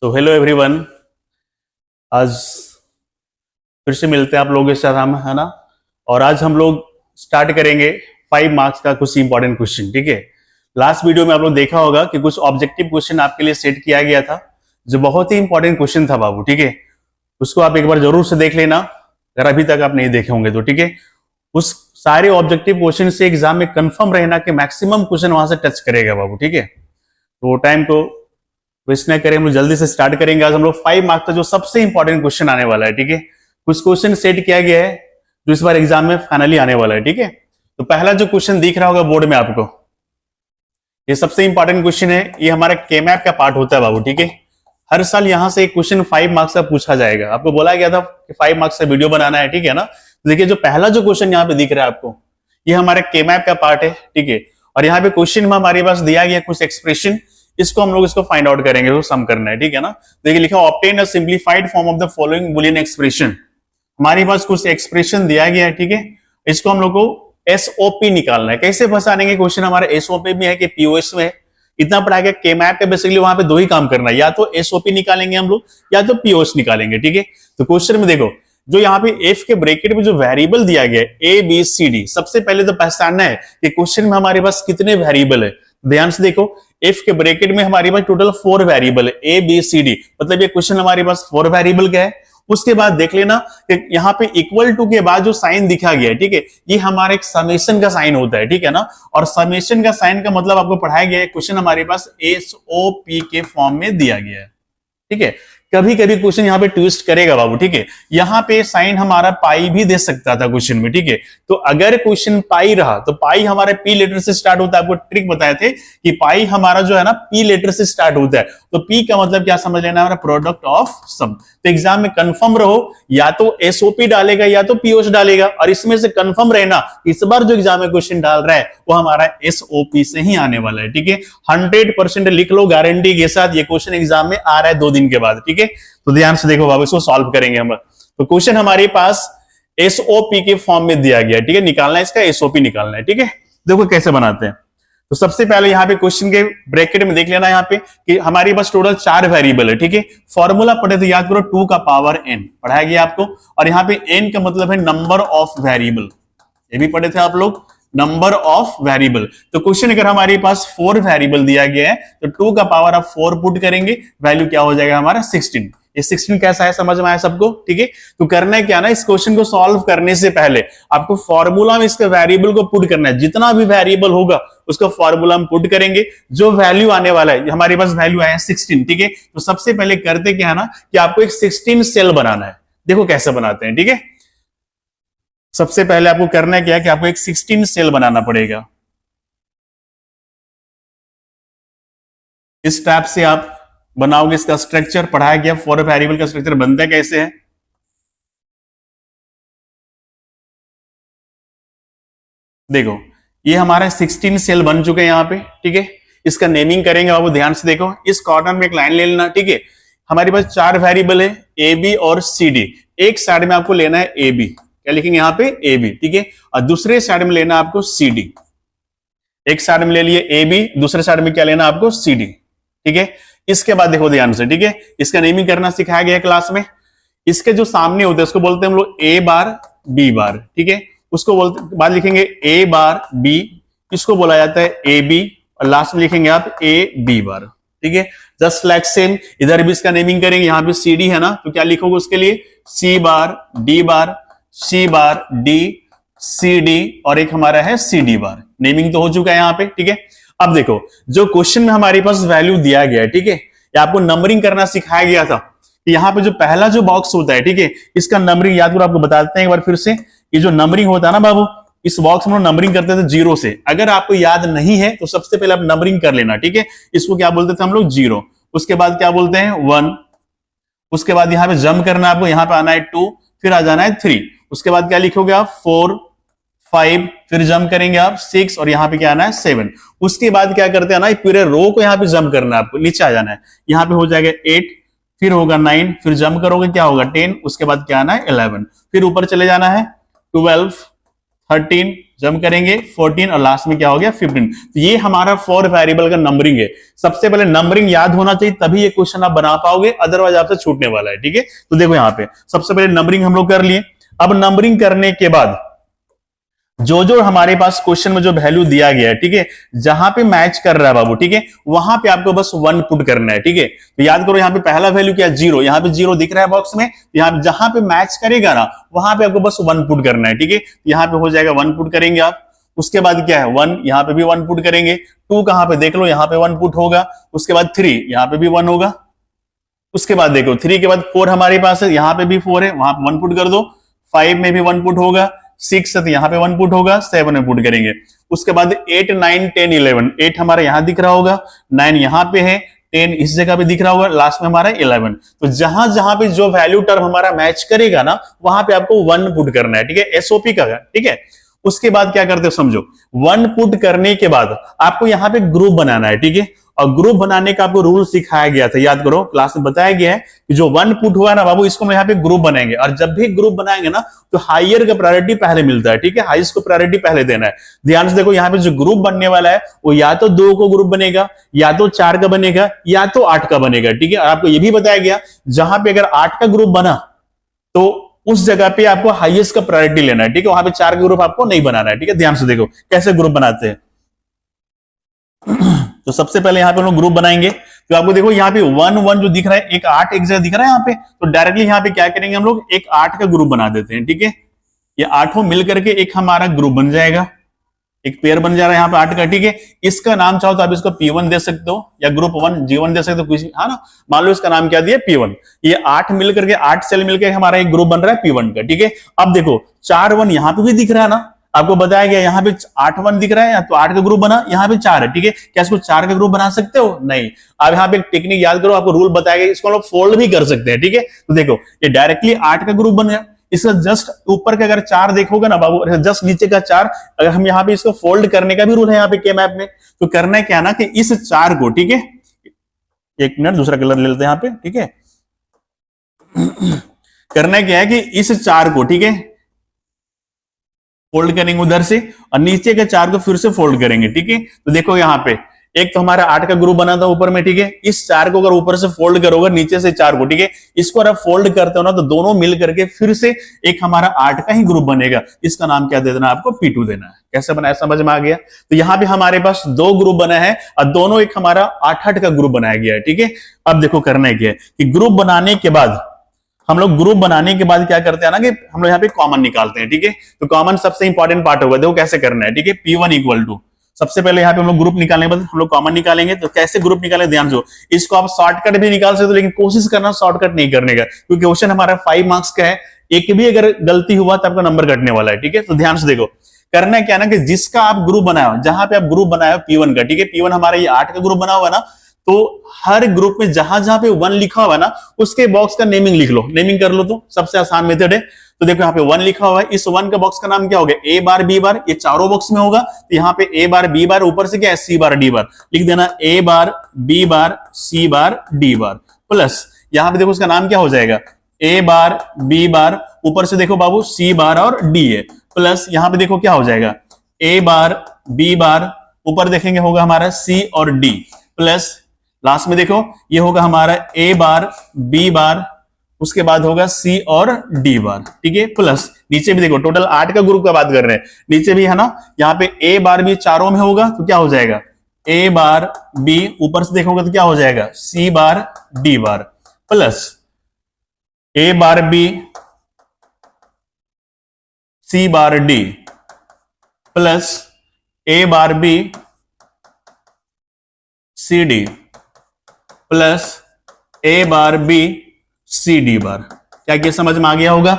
तो hello everyone. आज फिर से मिलते हैं आप लोगों के साथ हम, है ना। और आज हम लोग स्टार्ट करेंगे 5 मार्क्स का कुछ इंपॉर्टेंट क्वेश्चन। ठीक है, लास्ट वीडियो में आप लोग देखा होगा कि कुछ ऑब्जेक्टिव क्वेश्चन आपके लिए सेट किया गया था जो बहुत ही इंपॉर्टेंट क्वेश्चन था बाबू। ठीक है, उसको आप एक बार जरूर से देख लेना अगर अभी तक आप नहीं देखे होंगे तो। ठीक है, उस सारे ऑब्जेक्टिव क्वेश्चन से एग्जाम में कंफर्म रहना कि मैक्सिमम क्वेश्चन वहां से टच करेगा बाबू। ठीक है, तो टाइम को वेस्ट नहीं करें, हम लोग जल्दी से स्टार्ट करेंगे। आज हम लोग 5 मार्क्स का जो सबसे इंपॉर्टेंट क्वेश्चन आने वाला है। ठीक है, कुछ क्वेश्चन सेट किया गया है जो इस बार एग्जाम में फाइनली आने वाला है। ठीक है, तो पहला जो क्वेश्चन दिख रहा होगा बोर्ड में आपको, ये सबसे इंपॉर्टेंट क्वेश्चन है। ये हमारा के मैप का पार्ट होता है बाबू। ठीक है, हर साल यहां से एक क्वेश्चन 5 मार्क्स का पूछा जाएगा। आपको बोला गया था कि 5 मार्क्स का वीडियो बनाना है। ठीक है ना, तो देखिए जो पहला जो क्वेश्चन यहाँ पे दिख रहा है आपको, ये हमारे के मैप का पार्ट है। ठीक है, और यहाँ पे क्वेश्चन में हमारे पास दिया गया कुछ एक्सप्रेशन, इसको हम लोग इसको फाइंड आउट करेंगे, तो सम करना है। ठीक है ना, देखिए लिखा obtain a simplified form of the following Boolean expression. हमारे पास कुछ एक्सप्रेशन दिया गया है। ठीक है, इसको हम लोग को एसओपी निकालना है। कैसे फंसानेंगे क्वेश्चन, हमारे एसओपी में है कि पीओएस में है। इतना पढ़ा गया के मैप पे, बेसिकली वहां पे दो ही काम करना है, या तो एसओपी निकालेंगे हम लोग या तो पीओएस निकालेंगे। ठीक है, तो क्वेश्चन में देखो जो यहाँ पे एफ के ब्रैकेट में जो वेरिएबल दिया गया है ए बी सी डी, सबसे पहले तो पहचानना है कि क्वेश्चन में हमारे पास कितने वेरिएबल है। ध्यान से देखो, एफ के ब्रैकेट में हमारे पास टोटल 4 वेरिएबल है, ए बी सी डी, मतलब ये क्वेश्चन हमारे पास 4 वेरिएबल का है। उसके बाद देख लेना कि यहाँ पे इक्वल टू के बाद जो साइन दिखा गया है, ठीक है, ये हमारा एक समेशन का साइन होता है। ठीक है ना, और समेशन का साइन का मतलब आपको पढ़ाया गया है, क्वेश्चन हमारे पास एसओपी के फॉर्म में दिया गया है। ठीक है, कभी कभी क्वेश्चन यहाँ पे ट्विस्ट करेगा बाबू। ठीक है, यहाँ पे साइन हमारा पाई भी दे सकता था क्वेश्चन में। ठीक है, तो अगर क्वेश्चन पाई रहा तो पाई हमारे पी लेटर से स्टार्ट होता है। आपको ट्रिक बताए थे कि पाई हमारा जो है ना पी लेटर से स्टार्ट होता है, तो पी का मतलब क्या समझ लेना, हमारा प्रोडक्ट ऑफ सम। तो एग्जाम में कंफर्म रहो, या तो एसओपी डालेगा या तो पीओएस डालेगा, और इसमें से कंफर्म रहना इस बार जो एग्जाम में क्वेश्चन डाल रहा है वो हमारा एसओपी से ही आने वाला है। ठीक है, 100% लिख लो गारंटी के साथ, ये क्वेश्चन एग्जाम में आ रहा है 2 दिन के बाद। ठीक है, तो ध्यान से देखो बाबू, इसको सॉल्व करेंगे हम। तो क्वेश्चन हमारे पास एसओपी के फॉर्म में दिया गया है। ठीक है, निकालना है इसका एसओपी निकालना है। ठीक है, देखो कैसे बनाते हैं। तो सबसे पहले यहाँ पे क्वेश्चन के ब्रैकेट में देख लेना यहाँ पे कि हमारे पास टोटल 4 वेरिएबल है। ठीक है, फॉर्मूला पढ़े तो याद करो 2 का पावर n पढ़ाया गया आपको, और यहाँ पे n का मतलब है नंबर ऑफ वेरिएबल, ये भी पढ़े थे आप लोग, नंबर ऑफ वेरिएबल। तो क्वेश्चन अगर हमारे पास 4 वेरिएबल दिया गया है तो 2 का पावर आप 4 पुट करेंगे, वैल्यू क्या हो जाएगा हमारा 16। ये 16 कैसा है समझ में आया सबको। ठीक है, तो करना है क्या ना, इस क्वेश्चन को सॉल्व करने से पहले आपको फॉर्मूला में इसके वेरिएबल को पुट करना है। जितना भी वेरिएबल होगा उसका फॉर्मूला हम पुट करेंगे, जो वैल्यू आने वाला है, हमारे पास वैल्यू आया है 16। ठीक है, तो सबसे पहले करते क्या है ना कि आपको एक 16 सेल बनाना है। देखो कैसे बनाते हैं। ठीक है, सबसे पहले आपको करना है क्या कि आपको एक 16 सेल बनाना पड़ेगा। इस टाइप से आप बनाओगे, इसका स्ट्रक्चर पढ़ाया गया, 4 वेरिएबल का स्ट्रक्चर बनता है कैसे है। देखो ये हमारा 16 सेल बन चुके हैं यहाँ पे। ठीक है, इसका नेमिंग करेंगे बाबू, ध्यान से देखो, इस कॉर्नर में एक लाइन ले लेना। ठीक है, हमारे पास 4 वेरिएबल है ए बी और सी डी। एक साइड में आपको लेना है ए बी, क्या लिखेंगे यहाँ पे ए बी। ठीक है, और दूसरे साइड में लेना आपको सी डी। एक साइड में ले लिए ए बी, दूसरे साइड में क्या लेना आपको सी डी। ठीक है, इसके बाद देखो ध्यान से, ठीक है, इसका नेमिंग करना सिखाया गया है क्लास में। इसके जो सामने होते हैं उसको बोलते हैं हम लोग ए बार बी बार। ठीक है, उसको बोलते, बाद लिखेंगे ए बार बी, इसको बोला जाता है ए बी, और लास्ट में लिखेंगे आप ए बी बार। ठीक है, जस्ट लाइक सेम इधर भी इसका नेमिंग करेंगे। यहाँ पे सी डी है ना, तो क्या लिखोगे उसके लिए सी बार डी बार, C bar D C D, और एक हमारा है सी डी बार। नेमिंग तो हो चुका है यहाँ पे। ठीक है, अब देखो जो क्वेश्चन में हमारे पास वैल्यू दिया गया है, ठीक है, ये आपको नंबरिंग करना सिखाया गया था कि यहाँ पे जो पहला जो बॉक्स होता है, ठीक है, इसका नंबरिंग याद करो, आपको बताते हैं एक बार फिर से। ये जो नंबरिंग होता है ना बाबू, इस बॉक्स में नंबरिंग करते थे 0 से। अगर आपको याद नहीं है तो सबसे पहले आप नंबरिंग कर लेना। ठीक है, इसको क्या बोलते थे हम लोग 0, उसके बाद क्या बोलते हैं 1, उसके बाद यहाँ पे जंप करना आपको, यहाँ पे आना है 2, फिर आ जाना है 3, उसके बाद क्या लिखोगे आप 4 5, फिर जंप करेंगे आप 6, और यहाँ पे क्या आना है 7। उसके बाद क्या करते हैं ना, पूरे रो को यहाँ पे जंप करना है आपको, नीचे आ जाना है, यहाँ पे हो जाएगा 8, फिर होगा 9, फिर जंप करोगे क्या होगा 10, उसके बाद क्या आना है 11, फिर ऊपर चले जाना है 12, 13, जंप करेंगे 14 और लास्ट में क्या हो गया 15। तो ये हमारा 4 वेरिएबल का नंबरिंग है। सबसे पहले नंबरिंग याद होना चाहिए, तभी ये क्वेश्चन आप बना पाओगे, अदरवाइज आपसे छूटने वाला है। ठीक है, तो देखो यहाँ पे सबसे पहले नंबरिंग हम लोग कर लिए। अब नंबरिंग करने के बाद जो जो हमारे पास क्वेश्चन में जो वैल्यू दिया गया है, ठीक है, जहां पे मैच कर रहा है बाबू, ठीक है, वहां पे आपको बस 1 पुट करना है। ठीक है, तो याद करो यहाँ पे पहला वैल्यू क्या है 0, यहाँ पे 0 दिख रहा है बॉक्स में, यहाँ जहां पे मैच करेगा ना वहां पे आपको बस 1 पुट करना है। ठीक है, यहाँ पे हो जाएगा 1 पुट करेंगे आप। उसके बाद क्या है 1, यहाँ पे भी 1 पुट करेंगे। 2 कहां पे देख लो, यहाँ पे 1 पुट होगा। उसके बाद 3, यहाँ पे भी 1 होगा। उसके बाद देखो 3 के बाद 4 हमारे पास है, यहाँ पे भी 4 है, वहां पे 1 पुट कर दो। 5 में भी 1 पुट होगा। 6 है तो यहाँ पे 1 पुट होगा, 7 में पुट करेंगे। उसके बाद 8, 9, 10, 11, 8 हमारा यहाँ दिख रहा होगा, 9 यहाँ पे है, 10 इस जगह पे दिख रहा होगा, लास्ट में हमारा 11। तो जहां जहां पे जो वैल्यू टर्म हमारा मैच करेगा ना वहां पे आपको 1 पुट करना है। ठीक है, एसओपी का। ठीक है, उसके बाद क्या करते हो समझो, 1 पुट करने के बाद आपको यहाँ पे ग्रुप बनाना है। ठीक है, और ग्रुप बनाने का आपको रूल सिखाया गया था, याद करो क्लास में बताया गया है कि जो 1 पुट हुआ ना बाबू, इसको हम यहाँ पे ग्रुप बनाएंगे। और जब भी ग्रुप बनाएंगे ना तो हायर का प्रायोरिटी पहले मिलता है। ठीक है, हाईएस्ट को प्रायोरिटी पहले देना है। ध्यान से देखो, यहाँ पे जो ग्रुप बनने वाला है वो या तो 2 को ग्रुप बनेगा, या तो 4 का बनेगा, या तो 8 का बनेगा। ठीक है, और आपको ये भी बताया गया जहां पे अगर 8 का ग्रुप बना तो उस जगह पे आपको हाईएस्ट का प्रायोरिटी लेना है। ठीक है, वहां पे 4 का ग्रुप आपको नहीं बनाना है। ठीक है, ध्यान से देखो कैसे ग्रुप बनाते हैं। तो सबसे पहले यहाँ पे हम लोग ग्रुप बनाएंगे। तो आपको देखो यहाँ पे 1 1 जो दिख रहा है, एक 8 एक जगह दिख रहा है यहाँ पे, तो डायरेक्टली यहाँ पे क्या करेंगे हम लोग, एक 8 का ग्रुप बना देते हैं। ठीक है, ये 8 मिल करके एक हमारा ग्रुप बन जाएगा, एक पेयर बन जा रहा है यहाँ पे 8 का। ठीक है, इसका नाम चाहो तो आप इसको P1 दे सकते हो, या ग्रुप 1 G1 दे सकते हो, कुछ हाँ ना। मान लो इसका नाम क्या दिया P1। ये 8 मिल करके 8 सेल मिलकर हमारा एक ग्रुप बन रहा है P1 का। ठीक है, अब देखो 4 1 यहाँ पे भी दिख रहा है ना, आपको बताया गया यहाँ पे 8 1 दिख रहा है, तो 8 का ग्रुप बना, यहाँ पे 4 है। ठीक है, क्या इसको 4 का ग्रुप बना सकते हो? नहीं। अब यहाँ पे एक टेक्निक याद करो, आपको रूल बताया गया, इसको हम लोग फोल्ड भी कर सकते हैं। ठीक है, तो देखो ये डायरेक्टली 8 का ग्रुप बन गया। इसका जस्ट ऊपर का अगर 4 देखोगे ना बाबू, जस्ट नीचे का 4, अगर हम यहाँ पे इसको फोल्ड करने का भी रूल है यहाँ पे के मैप में, तो करना है क्या ना कि इस 4 को, ठीक है, एक मिनट दूसरा कलर ले लेते हैं यहाँ पे। ठीक है, करना है क्या है कि इस 4 को, ठीक है, फोल्ड करेंगे उधर से, और नीचे के 4 को फिर से फोल्ड करेंगे। ठीक है, तो देखो यहाँ पे एक तो हमारा 8 का ग्रुप बना था ऊपर में। ठीक है, इस 4 को अगर ऊपर से फोल्ड करोगे नीचे से 4 को, ठीक है, इसको अगर फोल्ड करते हो ना तो दोनों मिल करके फिर से एक हमारा 8 का ही ग्रुप बनेगा। इसका नाम क्या दे देना, आपको P2 देना है। कैसे बनाया समझ में आ गया? तो यहाँ पे हमारे पास 2 ग्रुप बना है और दोनों एक हमारा 8 का ग्रुप बनाया गया है। ठीक है, अब देखो करना है क्या कि ग्रुप बनाने के बाद हम लोग ग्रुप बनाने के बाद क्या करते हैं ना कि हम लोग यहाँ पे कॉमन निकालते हैं। ठीक है, तो कॉमन सबसे इंपॉर्टेंट पार्ट होगा। देखो कैसे करना है। ठीक है, P1 इक्वल टू, सबसे पहले यहाँ पे हम लोग ग्रुप निकालने के बाद हम लोग कॉमन निकालेंगे। तो कैसे ग्रुप निकालें ध्यान दो, इसको आप शॉर्टकट भी निकाल सकते हो, लेकिन कोशिश करना शॉर्टकट नहीं करने का, क्योंकि क्वेश्चन हमारा 5 मार्क्स का है, एक भी अगर गलती हुआ तो आपका नंबर कटने वाला है। ठीक है, तो ध्यान से देखो करना है क्या ना कि जिसका आप ग्रुप बनाए हो, जहां पे आप ग्रुप बनाए हो P1 का, ठीक है, P1 हमारा ये 8 का ग्रुप बना हुआ ना, तो हर ग्रुप में जहां जहां पे 1 लिखा हुआ है ना उसके बॉक्स का नेमिंग लिख लो, नेमिंग कर लो, तो सबसे आसान मेथड है। तो देखो यहाँ पे 1 लिखा हुआ है, इस 1 का बॉक्स का नाम क्या होगा, A बार B बार, ये चारों बॉक्स में होगा, तो यहाँ पे A बार B बार, ऊपर से क्या है C बार D बार, लिख देना A bar B bar C bar D bar, plus यहाँ पे देखो उसका नाम क्या हो जाएगा, A बार B बार, ऊपर से देखो बाबू C बार और D है, प्लस यहाँ पे देखो क्या हो जाएगा A बार B बार, ऊपर देखेंगे होगा हमारा C और D, प्लस लास्ट में देखो ये होगा हमारा A बार B बार, उसके बाद होगा C और D बार। ठीक है, प्लस नीचे भी देखो टोटल 8 का ग्रुप का बात कर रहे हैं, नीचे भी है ना, यहाँ पे A बार भी चारों में होगा, तो क्या हो जाएगा A बार B, ऊपर से देखोगे तो क्या हो जाएगा C bar D bar, plus A bar B C bar D, plus A bar B C D, plus A bar B C D बार। क्या ये समझ में आ गया होगा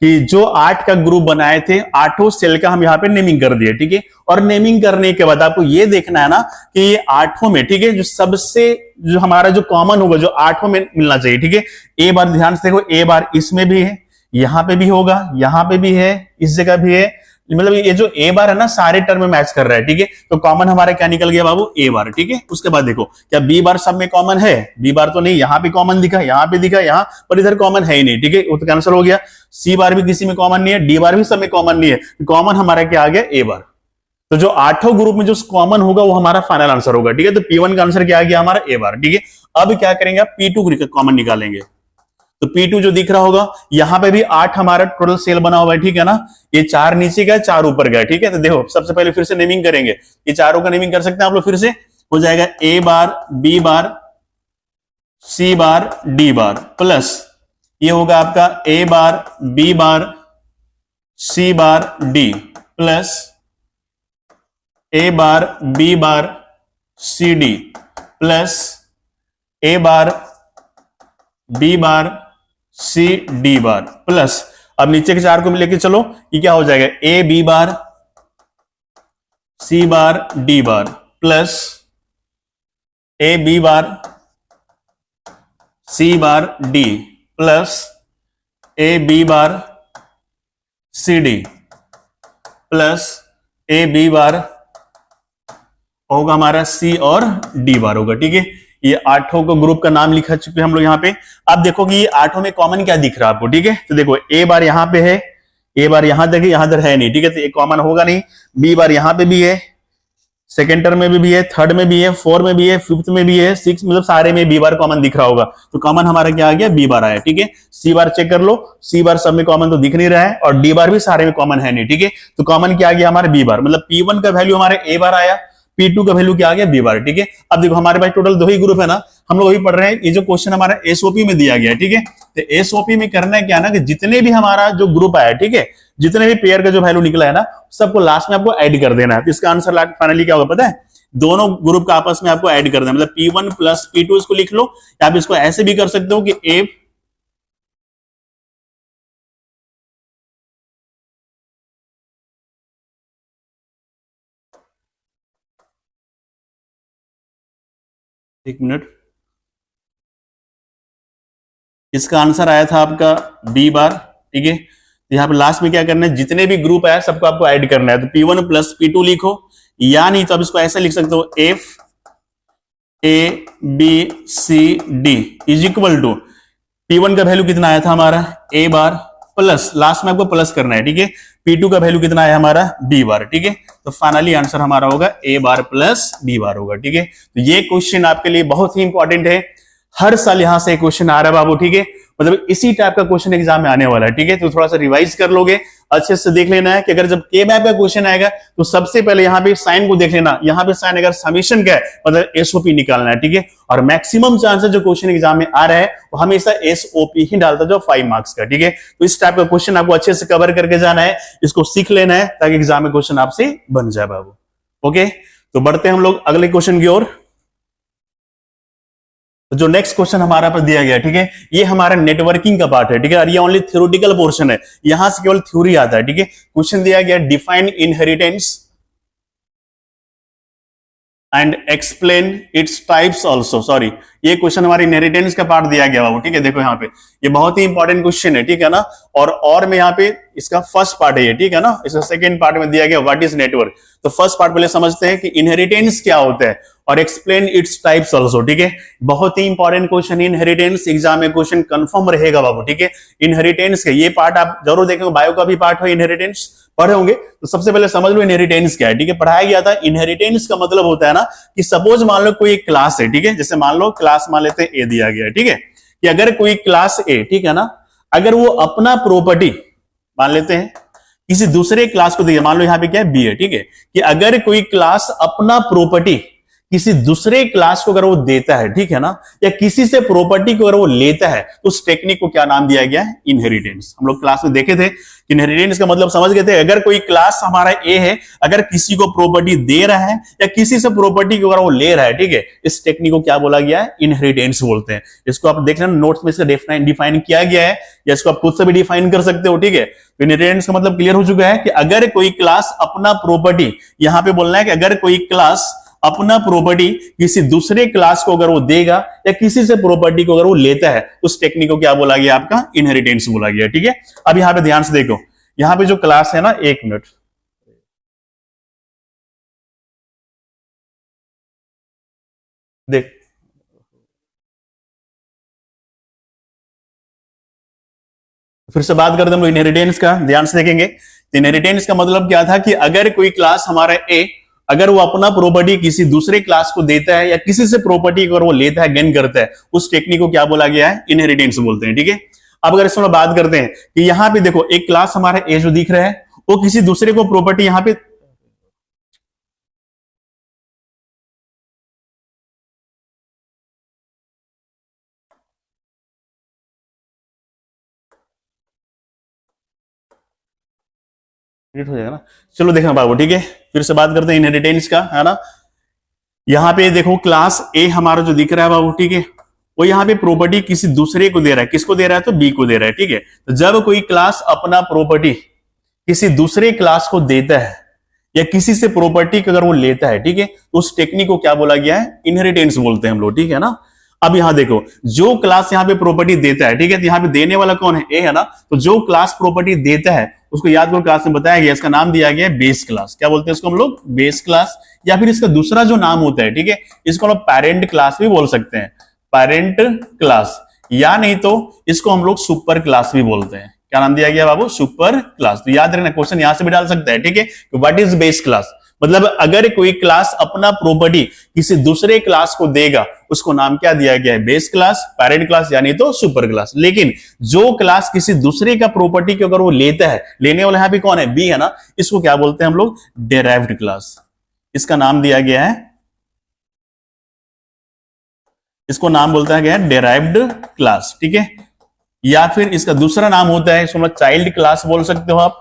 कि जो 8 का ग्रुप बनाए थे, 8 सेल का हम यहाँ पे नेमिंग कर दिए। ठीक है, और नेमिंग करने के बाद आपको ये देखना है ना कि ये 8 में, ठीक है, जो सबसे जो हमारा जो कॉमन होगा जो 8 में मिलना चाहिए। ठीक है, A बार ध्यान से देखो, A बार इसमें भी है, यहां पे भी होगा, यहां पे भी है, इस जगह भी है, मतलब ये जो ए बार है ना सारे टर्म में मैच कर रहा है, ठीक है। तो कॉमन हमारा क्या निकल गया बाबू, ए बार, ठीक है। उसके बाद देखो क्या बी बार सब में कॉमन है, बी बार तो नहीं, यहाँ पे कॉमन दिखा, यहाँ पे दिखा, यहाँ पर इधर कॉमन है ही नहीं, ठीक है, वो तो कैंसिल हो गया। सी बार भी किसी में कॉमन नहीं है, डी बार भी सब में कॉमन नहीं है, कॉमन हमारा क्या आ गया, ए बार। तो जो आठों ग्रुप में जो कॉमन होगा वो हमारा फाइनल आंसर होगा, ठीक है। तो P1 का आंसर क्या आ गया हमारा, ए बार, ठीक है। अब क्या करेंगे, P2 कॉमन निकालेंगे। तो P2 जो दिख रहा होगा, यहां पे भी 8 हमारा टोटल सेल बना हुआ है, ठीक है ना। ये 4 नीचे गया, 4 ऊपर गया, ठीक है। तो देखो सबसे पहले फिर से नेमिंग करेंगे, ये चारों का नेमिंग कर सकते हैं आप लोग, फिर से हो जाएगा A bar, B bar, C bar, D bar, plus ये होगा आपका A bar, B bar, C bar, D, plus A bar, B bar, C D, plus A bar, B bar, C D bar, plus अब नीचे के 4 को लेके चलो, ये क्या हो जाएगा, A B bar, C bar, D bar, plus A B bar, C bar, D, plus A B bar, C D, plus A B bar होगा हमारा सी और डी बार होगा, ठीक है। ये आठों को ग्रुप का नाम लिखा चुके हैं हम लोग यहाँ पे। अब देखो कि ये आठों में कॉमन क्या दिख रहा है आपको, ठीक है। तो देखो ए बार यहाँ पे है, ए बार यहां तक है, यहां तक है नहीं, ठीक है, तो ये कॉमन होगा नहीं। बी बार यहाँ पे भी है, सेकेंड टर्म में भी है, थर्ड में भी है, फोर्थ में भी है, फिफ्थ में भी है, सिक्स, मतलब सारे में बी बार कॉमन दिख रहा होगा। तो कॉमन हमारा क्या आ गया, बी बार आया, ठीक है। सी बार चेक कर लो, सी बार सब में कॉमन तो दिख नहीं रहा है, और डी बार भी सारे में कॉमन है नहीं, ठीक है। तो कॉमन क्या आ गया हमारा, बी बार, मतलब P1 का वैल्यू हमारे ए बार आया, P2 का वैल्यू क्या आ गया, बी बार, ठीक है। अब देखो हमारे पास टोटल 2 ही ग्रुप है ना, हम लोग वही पढ़ रहे हैं। ये जो क्वेश्चन हमारा एसओपी में दिया गया है, ठीक है। तो एसओपी में करना है क्या ना, कि जितने भी हमारा जो ग्रुप आया, ठीक है, जितने भी पेयर का जो वैल्यू निकला है ना, सबको लास्ट में आपको ऐड कर देना है। तो इसका आंसर फाइनली क्या होगा पता है, दोनों ग्रुप का आपस में आपको ऐड कर देना, मतलब P1 प्लस P2 इसको लिख लो, या आप इसको ऐसे भी कर सकते हो कि ए एक मिनट, इसका आंसर आया था आपका बी बार, ठीक है। यहाँ पे लास्ट में क्या करना है, जितने भी ग्रुप आया सबको आपको ऐड करना है। तो P1 प्लस P2 लिखो, या नहीं तो अब इसको ऐसे लिख सकते हो, F A B C D is equal to P1 का वैल्यू कितना आया था हमारा, ए बार, प्लस लास्ट में आपको प्लस करना है, ठीक है। P2 का वैल्यू कितना आया हमारा, बी बार, ठीक है। तो फाइनली आंसर हमारा होगा ए बार प्लस बी बार होगा, ठीक है। तो ये क्वेश्चन आपके लिए बहुत ही इंपॉर्टेंट है, हर साल यहां से क्वेश्चन आ रहा है बाबू, ठीक है। मतलब इसी टाइप का क्वेश्चन एग्जाम में आने वाला है, ठीक है। तो थोड़ा सा रिवाइज कर लोगे, अच्छे से देख लेना है कि अगर जब के मैप का क्वेश्चन आएगा तो सबसे पहले यहाँ पे साइन को देख लेना, यहाँ पे साइन अगर समीशन का है मतलब एसओपी निकालना है, ठीक है। और मैक्सिमम चांसेस जो क्वेश्चन एग्जाम में आ रहा है वो हमेशा एसओपी ही डालता है, जो 5 मार्क्स का, ठीक है। तो इस टाइप का क्वेश्चन आपको अच्छे से कवर करके जाना है, इसको सीख लेना है ताकि एग्जाम में क्वेश्चन आपसे बन जाए बाबू। ओके, तो बढ़ते हैं हम लोग अगले क्वेश्चन की ओर। तो जो नेक्स्ट क्वेश्चन हमारा पर दिया गया, ठीक है, ये हमारा नेटवर्किंग का पार्ट है, ठीक है। और ये ओनली थ्योरेटिकल पोर्शन है, यहां से केवल थ्योरी आता है, ठीक है। क्वेश्चन दिया गया define inheritance and explain its types also, sorry ये क्वेश्चन हमारे इनहेरिटेंस का पार्ट दिया गया बाबू, ठीक है। देखो यहाँ पे ये बहुत ही इंपॉर्टेंट क्वेश्चन है, ठीक है ना। और में यहाँ पे इसका फर्स्ट पार्ट है ये, ठीक है ना। इसका सेकंड पार्ट में दिया गया व्हाट इज नेटवर्क। तो फर्स्ट पार्ट पहले समझते हैं कि इनहेरिटेंस क्या होता है और एक्सप्लेन इट्स टाइप्स ऑल्सो, ठीक है। बहुत ही इंपॉर्टेंट क्वेश्चन इनहेरिटेंस, एग्जाम में क्वेश्चन कंफर्म रहेगा बाबू, ठीक है। इनहेरिटेंस का ये पार्ट आप जरूर देखेंगे, बायो का भी पार्ट हो इनहेरिटेंस पढ़े होंगे। तो सबसे पहले समझ लो इनहेरिटेंस क्या है, ठीक है। पढ़ाया गया था, इनहेरिटेंस का मतलब होता है ना कि सपोज मान लो कोई एक क्लास है, ठीक है। जैसे मान लो क्लास मान लेते हैं ए दिया गया है, ठीक है। कि अगर कोई क्लास ए, ठीक है ना, अगर वो अपना प्रॉपर्टी मान लेते हैं किसी दूसरे क्लास को दिया, मान लो यहाँ पे क्या है बी है, ठीक है। कि अगर कोई क्लास अपना प्रॉपर्टी किसी दूसरे क्लास को अगर वो देता है, ठीक है ना, या किसी से प्रॉपर्टी को अगर वो लेता है, तो उस टेक्निक को क्या नाम दिया गया है, इनहेरिटेंस। हम लोग क्लास में देखे थे कि इनहेरिटेंस का मतलब समझ गए थे। अगर कोई क्लास हमारा ए है, अगर किसी को प्रॉपर्टी दे रहा है या किसी से प्रॉपर्टी को अगर वो ले रहा है, ठीक है, इस टेक्निक को क्या बोला गया है, इनहेरिटेंस बोलते हैं। इसको आप देख लेना नोट्स में इसका डिफाइन किया गया है, या इसको आप खुद से भी डिफाइन कर सकते हो, ठीक है। तो इनहेरिटेंस का मतलब क्लियर हो चुका है कि अगर कोई क्लास अपना प्रॉपर्टी, यहां पे बोलना है कि अगर कोई क्लास अपना प्रॉपर्टी किसी दूसरे क्लास को अगर वो देगा या किसी से प्रॉपर्टी को अगर वो लेता है, उस टेक्निक को क्या बोला गया, आपका इनहेरिटेंस बोला गया, ठीक है। अब यहाँ पे ध्यान से देखो, यहाँ पे जो क्लास है ना, एक मिनट, देख, फिर से बात करते हैं हम लोग इनहेरिटेंस का, ध्यान से देखेंगे। इनहेरिटेंस का मतलब क्या था कि अगर कोई क्लास हमारा ए, अगर वो अपना प्रॉपर्टी किसी दूसरे क्लास को देता है या किसी से प्रॉपर्टी अगर वो लेता है, गेन करता है, उस टेक्निक को क्या बोला गया है? इनहेरिटेंस बोलते हैं। ठीक है, अब अगर इसमें बात करते हैं कि यहां पे देखो एक क्लास हमारा ए जो दिख रहा है, वो किसी दूसरे को प्रॉपर्टी यहां पे हो जाएगा ना। चलो देखना बाबू, ठीक है, फिर से बात करते हैं इनहेरिटेंस का, है ना। यहाँ पे देखो क्लास ए हमारा जो दिख रहा है बाबू, ठीक है, वो यहाँ पे प्रॉपर्टी किसी दूसरे को दे रहा है। किसको दे रहा है? तो बी को दे रहा है। ठीक है, तो जब कोई क्लास अपना प्रॉपर्टी किसी दूसरे क्लास को देता है या किसी से प्रॉपर्टी अगर वो लेता है, ठीक है, तो उस टेक्निक को क्या बोला गया है? इनहेरिटेंस बोलते हैं हम लोग। ठीक है ना। अब यहां देखो, जो क्लास यहाँ पे प्रॉपर्टी देता है, ठीक है, तो यहाँ पे देने वाला कौन है? ए, है ना। तो जो क्लास प्रॉपर्टी देता है उसको याद करो, क्लास में बताया गया, इसका नाम दिया गया है बेस क्लास। क्या बोलते हैं इसको हम लोग? Base class. या फिर इसका दूसरा जो नाम होता है, ठीक है, इसको हम लोग पेरेंट क्लास भी बोल सकते हैं, पेरेंट क्लास, या नहीं तो इसको हम लोग सुपर क्लास भी बोलते हैं। क्या नाम दिया गया बाबू? Super class. तो याद रखना, क्वेश्चन यहां से भी डाल सकता है। ठीक है, व्हाट इज बेस क्लास? मतलब अगर कोई क्लास अपना प्रॉपर्टी किसी दूसरे क्लास को देगा, उसको नाम क्या दिया गया है? बेस क्लास, पेरेंट क्लास, यानी तो सुपर क्लास। लेकिन जो क्लास किसी दूसरे का प्रॉपर्टी को अगर वो लेता है, लेने वाला यहां पे कौन है? बी, है ना। इसको क्या बोलते हैं हम लोग? Derived class. इसका नाम दिया गया है, इसको नाम बोलता है गया है डेराइव्ड क्लास। ठीक है, या फिर इसका दूसरा नाम होता है, इसको चाइल्ड क्लास बोल सकते हो आप,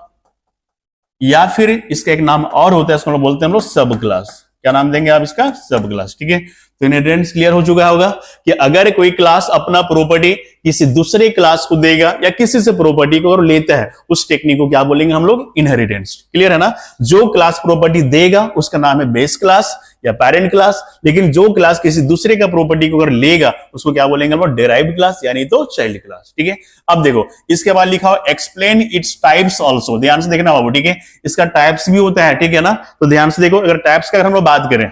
या फिर इसका एक नाम और होता है, इसको बोलते हैं हम लोग सब क्लास। क्या नाम देंगे आप इसका? सब क्लास। ठीक है, तो इनहेरिटेंस क्लियर हो चुका होगा कि अगर कोई क्लास अपना प्रॉपर्टी किसी दूसरे क्लास को देगा या किसी से प्रॉपर्टी को और लेता है, उस टेक्निक को क्या बोलेंगे हम लोग? इनहेरिटेंस। क्लियर है ना। जो क्लास प्रॉपर्टी देगा उसका नाम है बेस क्लास या पेरेंट क्लास, लेकिन जो क्लास किसी दूसरे का प्रॉपर्टी को अगर लेगा उसको क्या बोलेंगे हम लोग? डेराइव्ड क्लास, यानी तो चाइल्ड क्लास। ठीक है, अब देखो इसके बाद लिखा हो एक्सप्लेन इट्स टाइप्स ऑल्सो। ध्यान से देखना बाबू, ठीक है, इसका टाइप्स भी होता है। ठीक है ना, तो ध्यान से देखो, अगर टाइप्स का अगर हम लोग बात करें,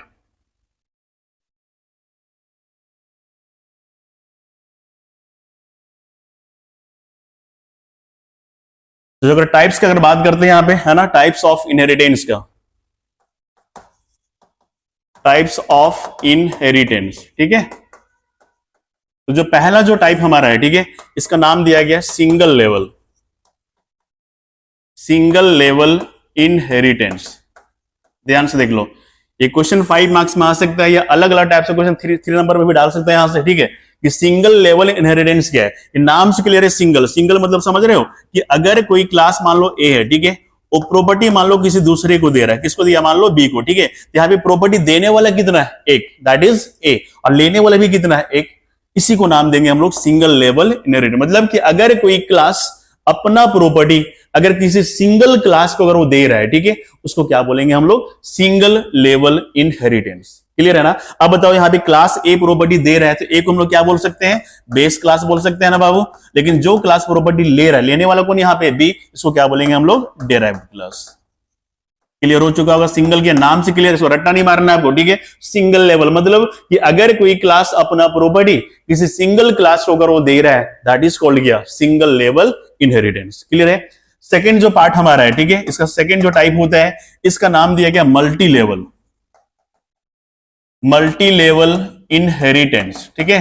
तो अगर टाइप्स का अगर बात करते हैं यहां पे, है ना, टाइप्स ऑफ इनहेरिटेंस का, टाइप्स ऑफ इनहेरिटेंस। ठीक है, तो जो पहला जो टाइप हमारा है, ठीक है, इसका नाम दिया गया single level, single level inheritance. ध्यान से देख लो, ये क्वेश्चन 5 मार्क्स में आ सकता है, या अलग अलग टाइप से क्वेश्चन 3 नंबर में भी डाल सकते हैं यहां से। ठीक है, कि सिंगल लेवल इनहेरिटेंस क्या है? ये नाम से क्लियर है। सिंगल, सिंगल मतलब समझ रहे हो कि अगर कोई क्लास मान लो ए है, ठीक है, वो प्रॉपर्टी मान लो किसी दूसरे को दे रहा है। किसको दिया? मान लो बी को। ठीक है, यहाँ पे प्रॉपर्टी देने वाला कितना है? एक, दैट इज ए, और लेने वाला भी कितना है? एक। इसी को नाम देंगे हम लोग सिंगल लेवल इनहेरिटेंस। मतलब कि अगर कोई क्लास अपना प्रॉपर्टी अगर किसी सिंगल क्लास को अगर वो दे रहा है, ठीक है, उसको क्या बोलेंगे हम लोग? Single level inheritance. क्लियर है ना। अब बताओ, यहाँ पे क्लास ए प्रॉपर्टी दे रहा है, तो ए को हम लोग क्या बोल सकते हैं? बेस क्लास बोल सकते हैं ना बाबू। लेकिन जो क्लास प्रॉपर्टी ले रहा है, लेने वाला कौन यहाँ पे? बी, इसको क्या बोलेंगे हम लोग? Derived class. क्लियर हो चुका होगा। सिंगल के नाम से क्लियर, इसको रट्टा नहीं मारना है आपको। ठीक है, सिंगल लेवल मतलब कि अगर कोई क्लास अपना प्रॉपर्टी किसी सिंगल क्लास को अगर वो दे रहा है, दैट इज कॉल्ड क्या? Single level inheritance. क्लियर है। सेकंड जो पार्ट हमारा है, ठीक है, इसका सेकंड जो टाइप होता है, इसका नाम दिया गया multi level, multi level inheritance. ठीक है,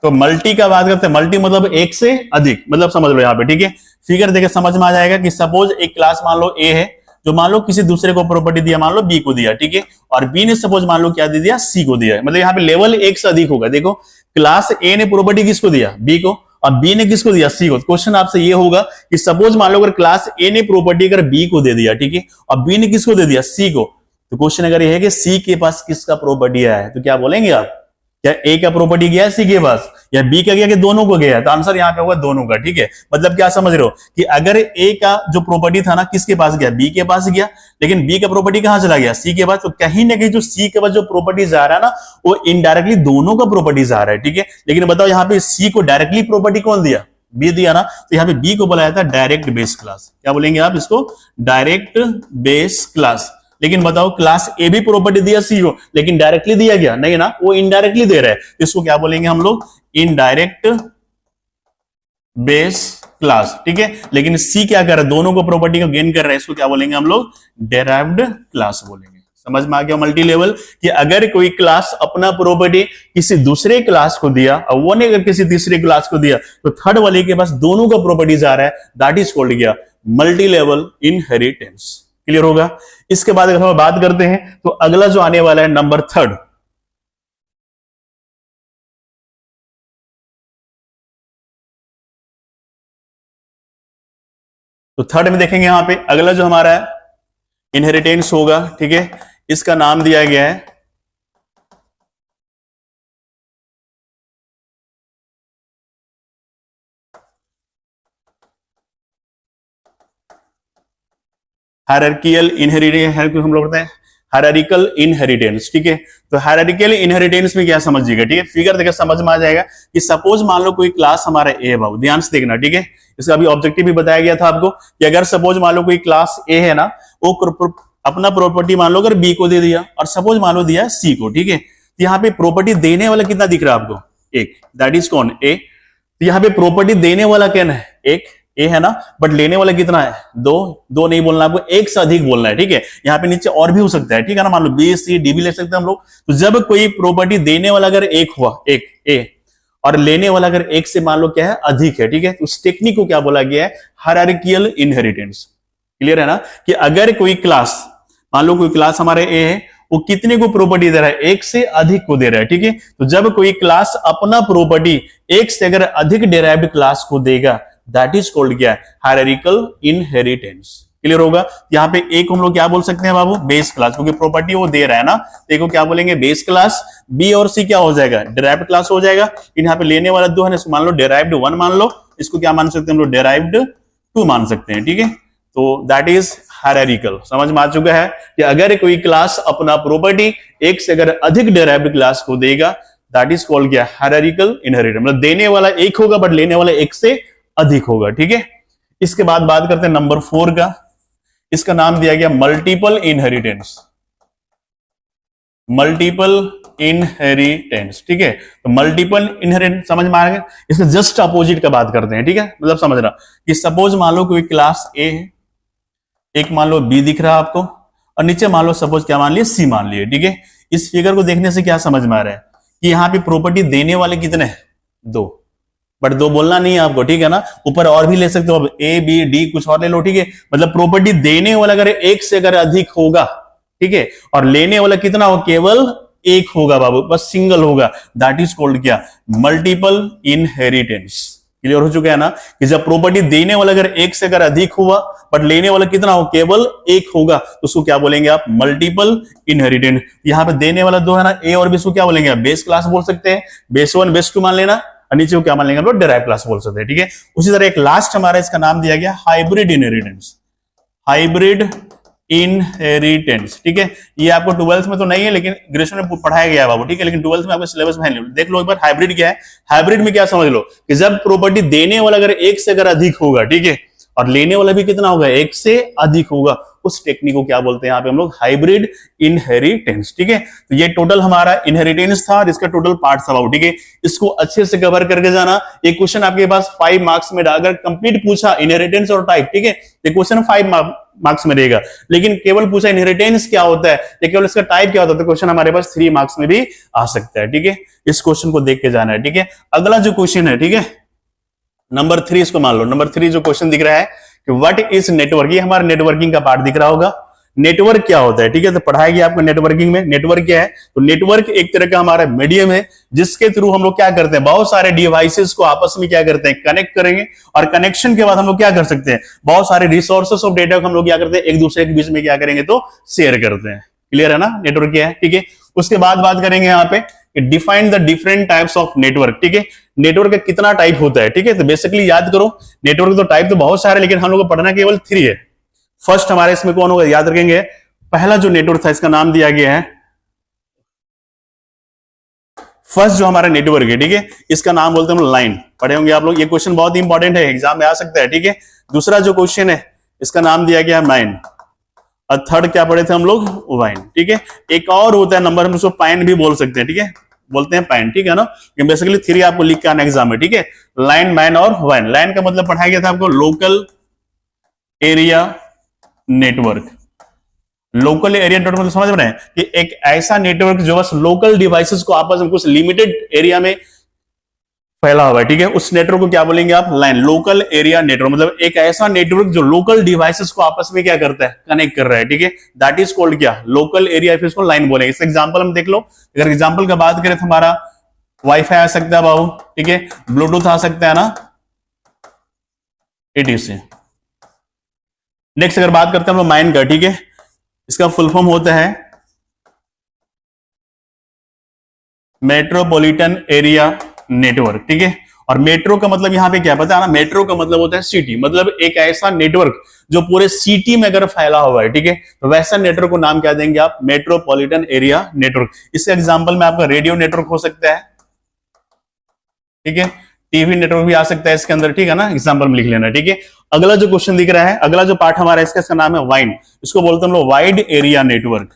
तो मल्टी का बात करते हैं, मल्टी मतलब एक से अधिक, मतलब समझ लो यहाँ पे। ठीक है, फिगर देखे समझ में आ जाएगा कि सपोज एक क्लास मान लो ए है, जो मान लो किसी दूसरे को प्रॉपर्टी दिया, मान लो बी को दिया। ठीक है, और बी ने सपोज मान लो क्या दे दिया? सी को दिया। मतलब यहाँ पे लेवल एक से अधिक होगा। देखो, क्लास ए ने प्रॉपर्टी किसको दिया? बी को, और बी ने किसको दिया? सी को। क्वेश्चन आपसे ये होगा कि सपोज मान लो अगर क्लास ए ने प्रॉपर्टी अगर बी को दे दिया, ठीक है, और बी ने किसको दे दिया? सी को, तो क्वेश्चन अगर ये है कि सी के पास किसका प्रॉपर्टी है, तो क्या बोलेंगे आप? क्या ए का प्रॉपर्टी गया है सी के पास, या बी का गया, कि दोनों को गया है? तो आंसर यहाँ पे होगा दोनों का। ठीक है, मतलब क्या समझ रहे हो कि अगर ए का जो प्रॉपर्टी था ना, किसके पास गया? बी के पास गया, लेकिन बी का प्रॉपर्टी कहां चला गया? सी के पास। तो कहीं ना कहीं जो सी के पास जो प्रॉपर्टी जा रहा है ना, वो इनडायरेक्टली दोनों का प्रॉपर्टी जा रहा है। ठीक है, लेकिन बताओ यहाँ पे सी को डायरेक्टली प्रॉपर्टी कौन दिया? बी दिया ना। तो यहाँ पे बी को बोला जाता है डायरेक्ट बेस क्लास। क्या बोलेंगे आप इसको? Direct base class. लेकिन बताओ क्लास ए भी प्रॉपर्टी दिया सी को, लेकिन डायरेक्टली दिया गया नहीं ना, वो इनडायरेक्टली दे रहा है, इसको क्या बोलेंगे हम लोग, इनडायरेक्ट बेस क्लास, ठीक है। लेकिन सी क्या कर रहा है, दोनों को प्रॉपर्टी को गेन कर रहा है, इसको क्या बोलेंगे हम लोग, डेराइव्ड क्लास बोलेंगे। समझ में आ गया मल्टी लेवल, कि अगर कोई क्लास अपना प्रॉपर्टी किसी दूसरे क्लास को दिया और वो ने अगर किसी तीसरे क्लास को दिया, तो थर्ड वाले के पास दोनों का प्रॉपर्टीज आ रहा है, दैट इज कॉल्ड गया मल्टी लेवल इनहेरिटेंस। क्लियर होगा। इसके बाद अगर हम बात करते हैं तो अगला जो आने वाला है नंबर थर्ड, तो थर्ड में देखेंगे यहां पे अगला जो हमारा है इनहेरिटेंस होगा, ठीक है। इसका नाम दिया गया है हायरार्किकल इनहेरिटेंस, हम लोग कहते हैं हायरार्किकल इनहेरिटेंस, ठीक है। तो हायरार्किकल इनहेरिटेंस में क्या समझिएगा, ठीक है, फिगर देखकर समझ में आ जाएगा कि सपोज मान लो कोई क्लास हमारा ए है, बाबू ध्यान से देखना, ठीक है। इसका अभी ऑब्जेक्टिव भी बताया गया था आपको कि अगर सपोज मान लो कोई क्लास ए है ना, वो अपना प्रॉपर्टी मान लो अगर बी को दे दिया और सपोज मान लो दिया सी को, ठीक है। तो यहाँ पे प्रॉपर्टी देने वाला कितना दिख रहा है आपको, एक, दैट इज कौन, ए। तो यहाँ पे प्रॉपर्टी देने वाला क्या है, एक, ए है ना, बट लेने वाला कितना है, दो। दो नहीं बोलना आपको, एक से अधिक बोलना है, ठीक है। यहाँ पे नीचे और भी हो सकता है, ठीक है ना, मान लो बी सी डी भी ले सकते हैं हम लोग। तो जब कोई प्रॉपर्टी देने वाला अगर एक हुआ, एक ए, और लेने वाला अगर एक से मान लो क्या है, अधिक है, ठीक है, उस टेक्निक को क्या बोला गया है, हायरार्किकल इनहेरिटेंस। क्लियर है ना, कि अगर कोई क्लास, मान लो कोई क्लास हमारे ए है, वो कितने को प्रॉपर्टी दे रहा है, एक से अधिक को दे रहा है, ठीक है। तो जब कोई क्लास अपना प्रॉपर्टी एक से अगर अधिक डेराइव्ड क्लास को देगा, दैट इज कॉल्ड क्या है, हायरार्किकल इनहेरिटेंस। क्लियर होगा। यहाँ पे एक हम लोग क्या बोल सकते हैं बाबू, बेस क्लास, क्योंकि प्रॉपर्टी वो दे रहा है ना, तो एक को क्या बोलेंगे, बेस क्लास। बी और सी क्या हो जाएगा, डेराइव्ड क्लास हो जाएगा। यहाँ पे लेने वाला दो है ना, मान लो डेराइव्ड 1 मान लो, इसको क्या मान सकते हैं हम लोग, डेराइव्ड 2 मान सकते हैं, ठीक है। तो दैट इज हायरार्किकल। समझ में आ चुका है कि अगर कोई क्लास अपना प्रॉपर्टी एक से अगर अधिक डेराइव्ड क्लास को देगा, दैट इज कॉल्ड क्या, हायरार्किकल इनहेरिटेंस। मतलब देने वाला एक होगा बट लेने वाला एक से अधिक होगा, ठीक है। इसके बाद बात करते हैं नंबर 4 का, इसका नाम दिया गया मल्टीपल इनहेरिटेंस। मल्टीपल इनहेरिटेंस, ठीक है। तो मल्टीपल इनहेरिटेंस समझ में आ गया। इसका जस्ट अपोजिट का बात करते हैं, ठीक है, मतलब समझना कि सपोज मान लो कोई क्लास ए है, एक मान लो बी दिख रहा है आपको, और नीचे मान लो सपोज क्या मान लिया, सी मान लिया, ठीक है। इस फिगर को देखने से क्या समझ में आ रहा है कि यहाँ पे प्रॉपर्टी देने वाले कितने हैं, 2, बट 2 बोलना नहीं है आपको, ठीक है ना, ऊपर और भी ले सकते हो, ए बी डी कुछ और ले लो, ठीक है। मतलब प्रॉपर्टी देने वाला अगर एक से अगर अधिक होगा, ठीक है, और लेने वाला कितना हो, केवल एक होगा बाबू, बस सिंगल होगा, दैट इज कॉल्ड क्या, मल्टीपल इनहेरिटेंस। क्लियर हो चुका है ना, कि जब प्रॉपर्टी देने वाला अगर एक से अगर अधिक हुआ बट लेने वाला कितना हो, केवल एक होगा, तो उसको क्या बोलेंगे आप, मल्टीपल इनहेरिटेंस। यहाँ पे देने वाला 2 है ना, ए और बी, इसको क्या बोलेंगे आप, बेस क्लास बोल सकते हैं, बेस 1 बेस 2 मान लेना, और नीचे को क्या मान लेंगे हम लोग, डेराइव्ड क्लास बोल सकते हैं, ठीक है। उसी तरह एक लास्ट हमारा इसका नाम दिया गया हाइब्रिड इनहेरिटेंस। हाइब्रिड इनहेरिटेंस, ठीक है। ये आपको 12th में तो नहीं है, लेकिन ग्रेजुएशन में पढ़ाया गया है बाबू, ठीक है, लेकिन 12th में आपको सिलेबस में देख लो एक बार। हाइब्रिड क्या है, हाइब्रिड में क्या समझ लो कि जब प्रॉपर्टी देने वाला अगर एक से अगर अधिक होगा, ठीक है, और लेने वाला भी कितना होगा, एक से अधिक होगा, उस टेक्निक को क्या बोलते हैं यहाँ पे हम लोग, हाइब्रिड इनहेरिटेंस, ठीक है। तो ये टोटल हमारा इनहेरिटेंस था, इसका टोटल पार्ट था बाबू, ठीक है। इसको अच्छे से कवर करके जाना। एक क्वेश्चन आपके पास 5 मार्क्स में अगर कंप्लीट पूछा इनहेरिटेंस और टाइप, ठीक है, ये क्वेश्चन 5 मार्क्स में रहेगा, लेकिन केवल पूछा इनहेरिटेंस क्या होता है या केवल इसका टाइप क्या होता है, तो क्वेश्चन हमारे पास 3 मार्क्स में भी आ सकता है, ठीक है। इस क्वेश्चन को देख के जाना है, ठीक है। अगला जो क्वेश्चन है, ठीक है, नंबर 3 इसको मान लो। नंबर 3 जो क्वेश्चन दिख रहा है कि व्हाट इज नेटवर्क, ये हमारा नेटवर्किंग का पार्ट दिख रहा होगा। नेटवर्क क्या होता है, ठीक है, तो पढ़ाया गया आपको नेटवर्किंग में। नेटवर्क क्या है, तो नेटवर्क एक तरह का हमारा मीडियम है जिसके थ्रू हम लोग क्या करते हैं, बहुत सारे डिवाइसेस को आपस में क्या करते हैं, कनेक्ट करेंगे, और कनेक्शन के बाद हम लोग क्या कर सकते हैं, बहुत सारे रिसोर्सेस ऑफ डेटा को हम लोग क्या करते हैं, एक दूसरे के बीच में क्या करेंगे, तो शेयर करते हैं। क्लियर है ना, नेटवर्क क्या है, ठीक है। उसके बाद बात करेंगे यहाँ पे define the different types of network, ठीक है। नेटवर्क का कितना टाइप होता है, ठीक है, तो बेसिकली याद करो, नेटवर्क तो टाइप तो बहुत सारे, लेकिन हम लोग को पढ़ना केवल 3 है। फर्स्ट हमारे इसमें कौन होगा, याद रखेंगे, पहला जो नेटवर्क था इसका नाम दिया गया है, फर्स्ट जो हमारा नेटवर्क है, ठीक है, इसका नाम बोलते हैं हम लाइन। पढ़े होंगे आप लोग, ये क्वेश्चन बहुत इंपॉर्टेंट है, एग्जाम में आ सकता है, ठीक है। दूसरा जो क्वेश्चन है इसका नाम दिया गया है लाइन, और थर्ड क्या पढ़े थे हम लोग, वाइन, ठीक है। एक और होता है नंबर, हम उसको पाइन भी बोल सकते हैं, ठीक है, बोलते हैं पाइन, ठीक है ना। बेसिकली थ्री आपको लिख के आना एग्जाम में, ठीक है। लाइन, मैन और वाइन। लाइन का मतलब पढ़ाया गया था आपको local area network. Local area network मतलब समझ रहे हैं कि एक ऐसा नेटवर्क जो बस लोकल डिवाइसेस को आपस में कुछ लिमिटेड एरिया में फैला हुआ है, ठीक है। उस नेटवर्क को क्या बोलेंगे आप, लाइन। लोकल एरिया नेटवर्क मतलब एक ऐसा नेटवर्क जो लोकल डिवाइसेस को आपस में क्या करता है, कनेक्ट कर रहा है, ठीक है। दैट इज कॉल्ड क्या, लोकल एरिया, फिर इसको लाइन बोलेंगे। इस एग्जांपल हम देख लो, अगर एग्जांपल का बात करें तो हमारा वाईफाई आ सकता है बाबू, ठीक है, ब्लूटूथ आ सकता है ना, एटीसी। नेक्स्ट अगर बात करते हैं हम लोग माइन का, ठीक है, इसका फुल फॉर्म होता है मेट्रोपॉलिटन एरिया नेटवर्क, ठीक है। और मेट्रो का मतलब यहां पे क्या पता है ना, मेट्रो का मतलब होता है सिटी, मतलब एक ऐसा नेटवर्क जो पूरे सिटी में अगर फैला हुआ है, ठीक है, तो वैसा नेटवर्क को नाम क्या देंगे आप, मेट्रोपॉलिटन एरिया नेटवर्क। इसके एग्जांपल में आपका रेडियो नेटवर्क हो सकता है, ठीक है, टीवी नेटवर्क भी आ सकता है इसके अंदर, ठीक है ना, एग्जांपल में लिख लेना, ठीक है। अगला जो क्वेश्चन दिख रहा है, अगला जो पार्ट हमारा इसका नाम है वाइन। इसको बोलते हैं हम लोग wide area network,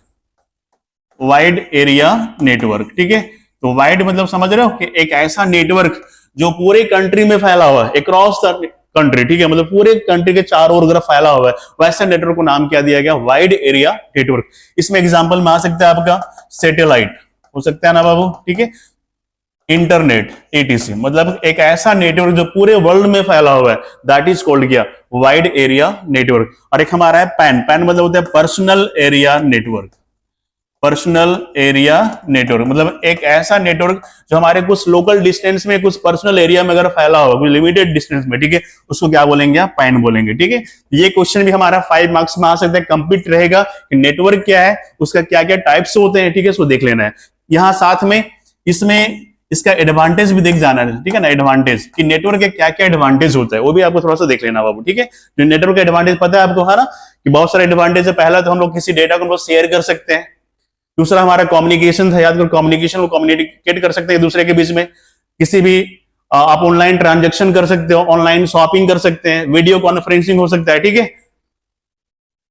wide area network, ठीक है। तो वाइड मतलब समझ रहे हो कि एक ऐसा नेटवर्क जो पूरे कंट्री में फैला हुआ है, अक्रॉस द कंट्री, ठीक है, मतलब पूरे कंट्री के चारों ओर फैला हुआ है, वैसा नेटवर्क को नाम क्या दिया गया, वाइड एरिया नेटवर्क। इसमें एग्जांपल में आ सकता है आपका सैटेलाइट, हो सकता है ना बाबू, ठीक है, इंटरनेट, एटीसी, मतलब एक ऐसा नेटवर्क जो पूरे वर्ल्ड में फैला हुआ है, दैट इज कॉल्ड क्या, वाइड एरिया नेटवर्क। और एक हमारा है पैन, पैन मतलब होता है personal area network, personal area network मतलब एक ऐसा नेटवर्क जो हमारे कुछ लोकल डिस्टेंस में, कुछ पर्सनल एरिया में अगर फैला होगा, कुछ लिमिटेड डिस्टेंस में, ठीक है, उसको क्या बोलेंगे आप, पैन बोलेंगे, ठीक है। ये क्वेश्चन भी हमारा 5 मार्क्स में आ सकता है, कंप्लीट रहेगा कि नेटवर्क क्या है, उसका क्या क्या टाइप्स होते हैं, ठीक है, उसको देख लेना है। यहाँ साथ में इसमें इसका एडवांटेज भी देख जाना है, ठीक है ना, एडवांटेज कि नेटवर्क के क्या क्या एडवांटेज होता है वो भी आपको थोड़ा सा देख लेना बाबू, ठीक है। जो नेटवर्क का एडवांटेज पता है आपको, है ना, कि बहुत सारे एडवांटेज है। पहला तो हम लोग किसी डेटा को शेयर कर सकते हैं, दूसरा हमारा कम्युनिकेशन था, याद करो, कम्युनिकेशन को कम्युनिकेट कर सकते हैं दूसरे के बीच में, किसी भी आप ऑनलाइन ट्रांजैक्शन कर सकते हो, ऑनलाइन शॉपिंग कर सकते हैं, वीडियो कॉन्फ्रेंसिंग हो सकता है, ठीक है,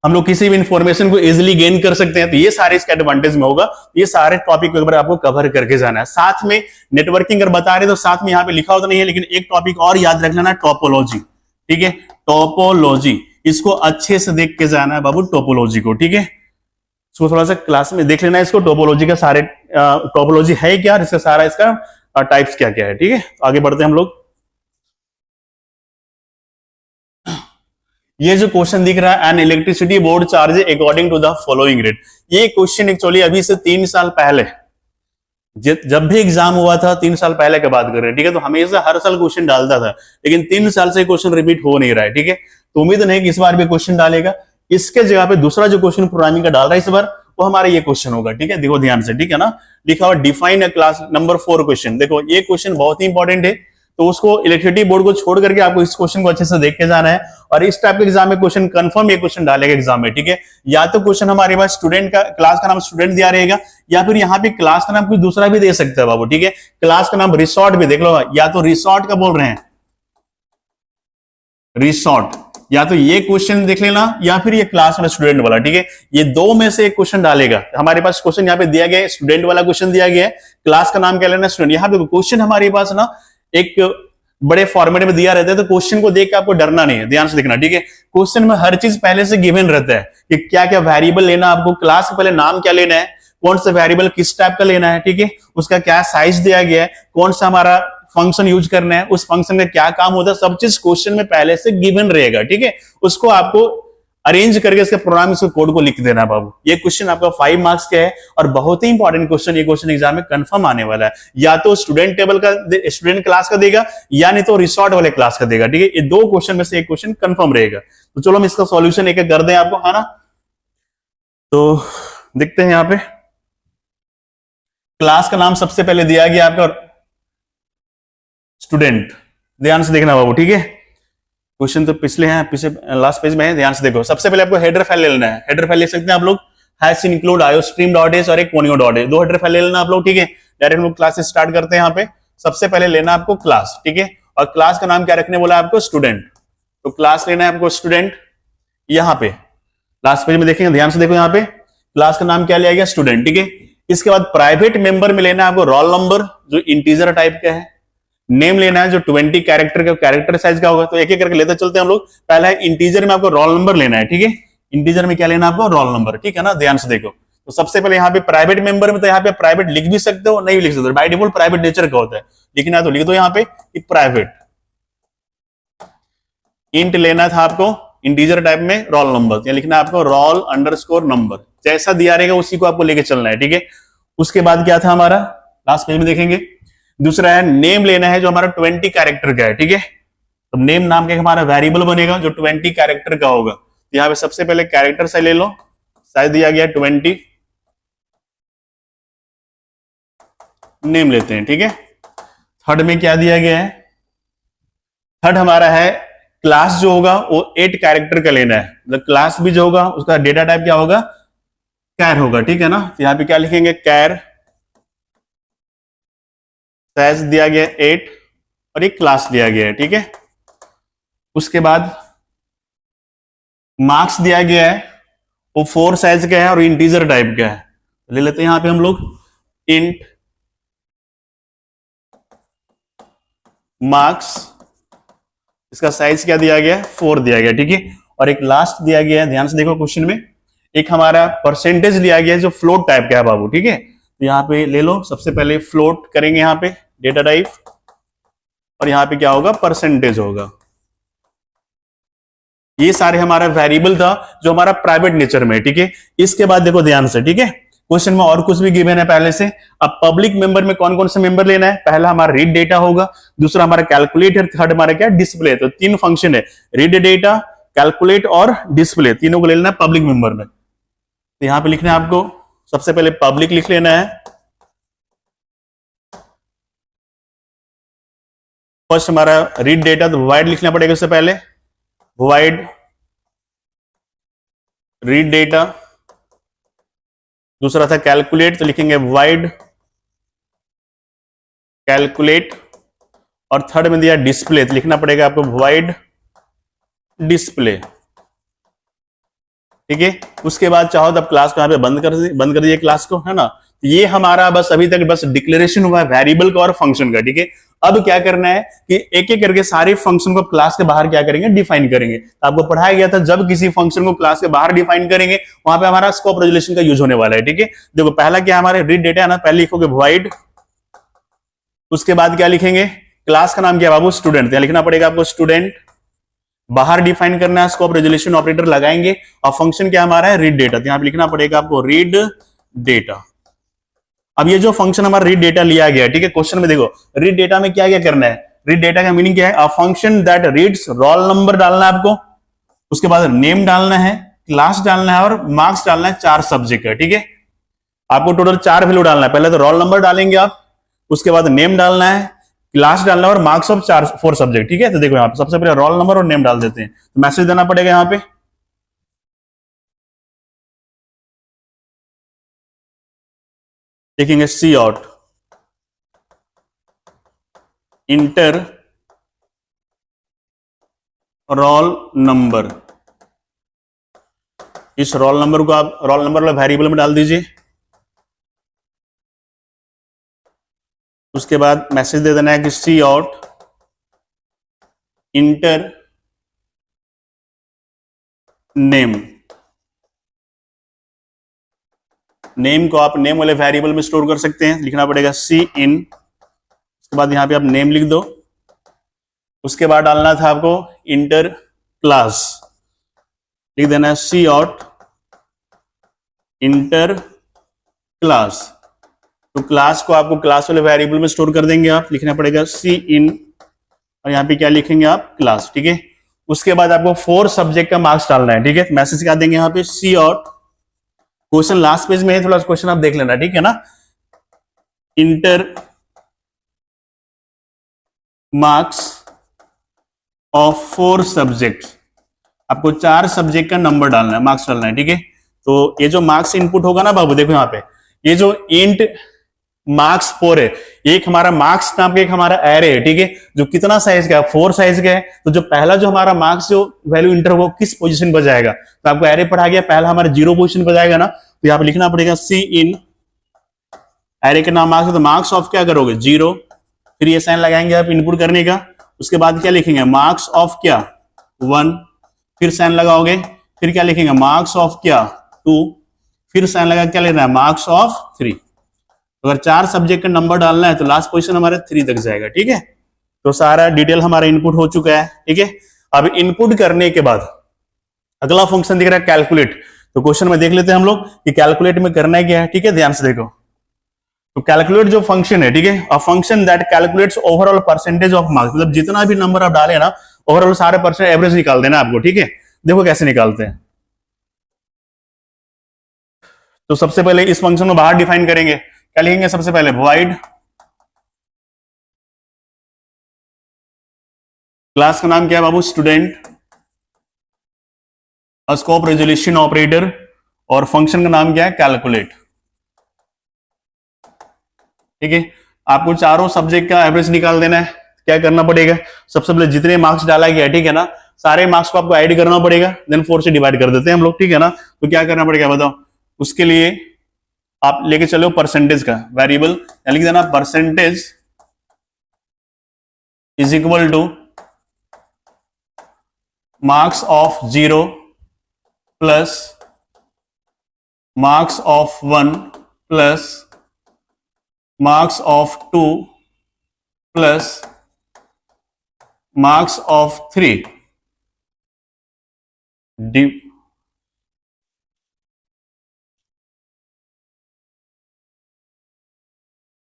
हम लोग किसी भी इंफॉर्मेशन को इजीली गेन कर सकते हैं। तो ये सारे इसके एडवांटेज में होगा, ये सारे टॉपिक को आपको कवर करके जाना है। साथ में नेटवर्किंग अगर बता रहे तो साथ में यहाँ पे लिखा होता नहीं है, लेकिन एक टॉपिक और याद रख लेना, टोपोलॉजी, ठीक है, टोपोलॉजी, इसको अच्छे से देख के जाना है बाबू, टोपोलॉजी को, ठीक है। इसको थोड़ा सा क्लास में देख लेना है, इसको टोपोलॉजी का सारे टोपोलॉजी है क्या, इसका सारा इसका टाइप्स क्या क्या है, ठीक है। आगे बढ़ते हैं हम लोग। ये जो क्वेश्चन दिख रहा है, an electricity board charge according to the following rate, ये क्वेश्चन एक्चुअली अभी से 3 साल पहले जब भी एग्जाम हुआ था, 3 साल पहले की बात कर रहे हैं, ठीक है, तो हमेशा हर साल क्वेश्चन डालता था, लेकिन 3 साल से क्वेश्चन रिपीट हो नहीं रहा है, ठीक है। तो उम्मीद नहीं कि इस बार भी क्वेश्चन डालेगा। इसके जगह पे दूसरा जो क्वेश्चन प्रोग्रामिंग का डाल रहा है इस बार, वो हमारा ये क्वेश्चन होगा, ठीक है, देखो ध्यान से, ठीक है ना, लिखा हुआ define a class, number 4 question. देखो ये क्वेश्चन बहुत ही इंपॉर्टेंट है, तो उसको इलेक्ट्रिसिटी बोर्ड को छोड़ करके आपको इस क्वेश्चन को अच्छे से देख के जाना है। और इस टाइप के एग्जाम में क्वेश्चन कंफर्म ये क्वेश्चन डालेगा एग्जाम में, ठीक है। या तो क्वेश्चन हमारे पास स्टूडेंट का, क्लास का नाम स्टूडेंट दिया रहेगा, या फिर यहाँ पे क्लास का नाम कुछ दूसरा भी दे सकता है बाबू, ठीक है। क्लास का नाम रिसोर्ट भी देख लो, या तो रिसोर्ट का बोल रहे हैं, रिसोर्ट, या तो ये क्वेश्चन देख लेना, या फिर ये क्लास वाला स्टूडेंट वाला, ठीक है। ये दो में से एक क्वेश्चन डालेगा। हमारे पास क्वेश्चन यहाँ पे दिया गया है, स्टूडेंट वाला क्वेश्चन दिया गया है, क्लास का नाम क्या लेना, स्टूडेंट। यहाँ पे क्वेश्चन हमारे पास ना एक बड़े फॉर्मेट में दिया रहता है, तो क्वेश्चन को देख के आपको डरना नहीं है, ध्यान से देखना, ठीक है। क्वेश्चन में हर चीज पहले से गिवन रहता है कि क्या क्या वेरिएबल लेना, आपको क्लास के पहले नाम क्या लेना है, कौन सा वेरिएबल किस टाइप का लेना है, ठीक है, उसका क्या साइज दिया गया है, कौन सा हमारा फंक्शन यूज करना है, उस फंक्शन में क्या काम होता है, सब चीज क्वेश्चन में पहले से गिवन रहेगा, ठीक है। उसको आपको अरेंज करके इसके प्रोग्राम, इसके कोड को लिख देना बाबू। ये क्वेश्चन आपका 5 मार्क्स का है और बहुत ही इंपॉर्टेंट क्वेश्चन, ये क्वेश्चन एग्जाम में कंफर्म आने वाला है। या तो स्टूडेंट टेबल का, स्टूडेंट क्लास का देगा, या नहीं तो रिसोर्ट वाले क्लास का देगा, ठीक है। ये दो क्वेश्चन में से एक क्वेश्चन कंफर्म रहेगा। तो चलो हम इसका सॉल्यूशन एक एक कर दें आपको, है ना। तो देखते हैं यहाँ पे क्लास का नाम सबसे पहले दिया गया आपका स्टूडेंट, ध्यान से देखना बाबू, ठीक है। क्वेश्चन तो पिछले हैं, पिछले लास्ट पेज में है, ध्यान से देखो। सबसे पहले आपको हेडर फाइल ले लेना है, हेडर फाइल ले सकते हैं आप लोग, हैश इंक्लूड iostream.h और एक ponyo.h, दो हेडर फाइल ले लेना आप लोग, ठीक है। डायरेक्ट हम लोग क्लास से स्टार्ट करते हैं। यहाँ पे सबसे पहले लेना आपको क्लास, ठीक है, और क्लास का नाम क्या रखने बोला आपको, स्टूडेंट। तो क्लास लेना है आपको स्टूडेंट, यहाँ पे लास्ट पेज में देखेंगे, ध्यान से देखो यहाँ पे क्लास का नाम क्या लिया गया, स्टूडेंट, ठीक है। इसके बाद प्राइवेट मेंबर में लेना है आपको रोल नंबर जो इंटीजर टाइप का है, नेम लेना है जो 20 कैरेक्टर का, कैरेक्टर साइज का होगा। तो एक एक करके लेते चलते हैं हम लोग। पहला है इंटीजर में आपको रोल नंबर लेना है, ठीक है। इंटीजर में क्या लेना है आपको, रोल नंबर, ठीक है ना। ध्यान से देखो, तो सबसे पहले यहाँ पे प्राइवेट मेंबर में, तो यहाँ पे प्राइवेट लिख भी सकते हो, नहीं भी लिख सकते, बाय डिफॉल्ट प्राइवेट नेचर का होता है। लिखना है तो लिख दो यहाँ पे प्राइवेट। इंट लेना था आपको इंटीजर टाइप में रोल नंबर, या लिखना है आपको रोल अंडरस्कोर नंबर, जैसा दिया रहेगा उसी को आपको लेके चलना है, ठीक है। उसके बाद क्या था हमारा, लास्ट पेज में देखेंगे, दूसरा है नेम लेना है जो हमारा 20 कैरेक्टर का है, ठीक है। तो नेम नाम का हमारा वेरिएबल बनेगा जो 20 कैरेक्टर का होगा। तो यहाँ पे सबसे पहले कैरेक्टर साइज ले लो, साइज दिया गया 20, नेम लेते हैं, ठीक है। थर्ड में क्या दिया गया है, थर्ड हमारा है क्लास जो होगा वो 8 कैरेक्टर का लेना है, मतलब क्लास भी जो होगा उसका डेटा टाइप क्या होगा, कैर होगा, ठीक है ना। तो यहाँ पे क्या लिखेंगे, कैर, साइज दिया गया 8 और एक क्लास दिया गया है, ठीक है। उसके बाद मार्क्स दिया गया है, वो 4 साइज का है और इंटीजर टाइप का है। ले लेते हैं यहां पे हम लोग इंट मार्क्स, इसका साइज क्या दिया गया है, 4 दिया गया, ठीक है। और एक लास्ट दिया गया है, ध्यान से देखो क्वेश्चन में, एक हमारा परसेंटेज लिया गया है जो फ्लोट टाइप का है बाबू, ठीक है। तो यहाँ पे ले लो, सबसे पहले फ्लोट करेंगे यहाँ पे डेटा टाइप, और यहाँ पे क्या होगा, परसेंटेज होगा। ये सारे हमारा वेरिएबल था जो हमारा प्राइवेट नेचर में, ठीक है। इसके बाद देखो ध्यान से, ठीक है, क्वेश्चन में और कुछ भी गिवन है पहले से। अब पब्लिक मेंबर में कौन कौन से मेंबर लेना है, पहला हमारा रीड डेटा होगा, दूसरा हमारा कैलकुलेट है, थर्ड हमारा क्या, डिस्प्ले। तो 3 फंक्शन है, रीड डेटा, कैलकुलेट और डिस्प्ले, तीनों को ले लेना है पब्लिक मेंबर में। तो यहां पे लिखना है आपको, सबसे पहले पब्लिक लिख लेना है। फर्स्ट हमारा रीड डेटा, तो वाइड लिखना पड़ेगा उससे पहले, वाइड रीड डेटा। दूसरा था कैलकुलेट, तो लिखेंगे वाइड कैलकुलेट। और थर्ड में दिया डिस्प्ले, तो लिखना पड़ेगा आपको वाइड डिस्प्ले, ठीक है। उसके बाद चाहो तो आप क्लास को यहाँ पे बंद कर दिए क्लास को, है ना। ये हमारा बस अभी तक बस डिक्लेरेशन हुआ है वेरिएबल का और फंक्शन का, ठीक है। अब क्या करना है कि एक एक करके सारे फंक्शन को क्लास के बाहर क्या करेंगे, डिफाइन करेंगे। तो आपको पढ़ाया गया था जब किसी फंक्शन को क्लास के बाहर डिफाइन करेंगे वहां पे हमारा स्कोप रेजोल्यूशन का यूज होने वाला है, ठीक है। देखो पहला क्या हमारे रीड डेटा है ना, पहले लिखोगे वॉइड, उसके बाद क्या लिखेंगे, क्लास का नाम क्या बाबू, स्टूडेंट, यहाँ लिखना पड़ेगा आपको स्टूडेंट, बाहर डिफाइन करना है, स्कोप रेजोल्यूशन ऑपरेटर लगाएंगे, और फंक्शन क्या हमारा है, रीड डेटा, तो यहाँ पे लिखना पड़ेगा आपको रीड डेटा। अब ये जो फंक्शन हमारा रीड डेटा लिया गया, ठीक है, क्वेश्चन में देखो रीड डेटा में क्या क्या करना है, रीड डेटा का मीनिंग क्या है, a function that reads roll number डालना है आपको, उसके बाद नेम डालना है, क्लास डालना है और मार्क्स डालना है, 4 सब्जेक्ट का, ठीक है। आपको टोटल 4 वैल्यू डालना है, पहले तो रोल नंबर डालेंगे आप, उसके बाद नेम डालना है, क्लास डालना है और मार्क्स ऑफ 4 सब्जेक्ट, ठीक है। तो देखो यहाँ पे सबसे पहले रोल नंबर और नेम डाल देते हैं, तो मैसेज देना पड़ेगा यहाँ पे, लिखेंगे सी आउट इंटर रोल नंबर। इस रोल नंबर को आप रोल नंबर वाला वेरिएबल में डाल दीजिए। उसके बाद मैसेज दे देना है कि C out inter name. Name को आप नेम वाले वेरिएबल में स्टोर कर सकते हैं, लिखना पड़ेगा सी इन, उसके बाद यहां पे आप नेम लिख दो। उसके बाद डालना था आपको इंटर क्लास, लिख देना है सी आउट इंटर क्लास। तो क्लास को आपको क्लास वाले वेरिएबल में स्टोर कर देंगे आप, लिखना पड़ेगा सी इन, और यहाँ पे क्या लिखेंगे आप, क्लास, ठीक है। उसके बाद आपको 4 सब्जेक्ट का मार्क्स डालना है, ठीक है। मैसेज क्या देंगे यहाँ पे, सी आउट, क्वेश्चन लास्ट पेज में है, थोड़ा क्वेश्चन आप देख लेना, ठीक है ना। इंटर मार्क्स ऑफ 4 सब्जेक्ट, आपको 4 सब्जेक्ट का नंबर डालना है, मार्क्स डालना है, ठीक है। तो ये जो मार्क्स इनपुट होगा ना बाबू, देखो यहाँ पे ये जो इंट मार्क्स 4 है, एक हमारा मार्क्स नाम का एक हमारा एरे है, ठीक है, जो कितना साइज का है, 4 साइज का है। तो जो पहला जो हमारा मार्क्स जो वैल्यू इंटर वो किस पोजीशन पर जाएगा, तो आपको एरे पढ़ा गया, पहला हमारा 0 पोजीशन पर जाएगा ना, तो यहाँ पे लिखना पड़ेगा सी इन एरे के नाम मार्क्स है, तो मार्क्स ऑफ क्या करोगे 0, फिर ये साइन लगाएंगे आप इनपुट करने का, उसके बाद क्या लिखेंगे मार्क्स ऑफ क्या 1, फिर साइन लगाओगे, फिर क्या लिखेंगे मार्क्स ऑफ क्या 2, फिर साइन लगा क्या लेना है मार्क्स ऑफ 3। अगर 4 सब्जेक्ट का नंबर डालना है तो लास्ट पोजीशन हमारे 3 तक जाएगा, ठीक है। तो सारा डिटेल हमारा इनपुट हो चुका है, ठीक है। अब इनपुट करने के बाद अगला फंक्शन दिख रहा है कैलकुलेट। तो क्वेश्चन में देख लेते हैं हम लोग कि कैलकुलेट में करना है क्या है, ठीक है, ध्यान से देखो। तो कैलकुलेट जो फंक्शन है, ठीक है, a function that calculates overall percentage of marks, मतलब जितना भी नंबर आप डाले ना ओवरऑल सारे परसेंट एवरेज निकाल देना आपको, ठीक है। देखो कैसे निकालते हैं। तो सबसे पहले इस फंक्शन को बाहर डिफाइन करेंगे, क्या लिखेंगे सबसे पहले वॉइड क्लास का नाम क्या है बाबू स्टूडेंट, स्कोप रेजोल्यूशन ऑपरेटर, और फंक्शन का नाम क्या है कैलकुलेट, ठीक है। आपको चारों सब्जेक्ट का एवरेज निकाल देना है। क्या करना पड़ेगा, सबसे पहले जितने मार्क्स डाला गया, ठीक है ना, सारे मार्क्स को आपको ऐड करना पड़ेगा, देन 4 से डिवाइड कर देते हैं हम लोग, ठीक है ना। तो क्या करना पड़ेगा बताओ, उसके लिए आप लेके चलो परसेंटेज का वेरिएबल, लिख देना percentage is equal two marks of 0 plus marks of 1 plus marks of 2 plus marks of 3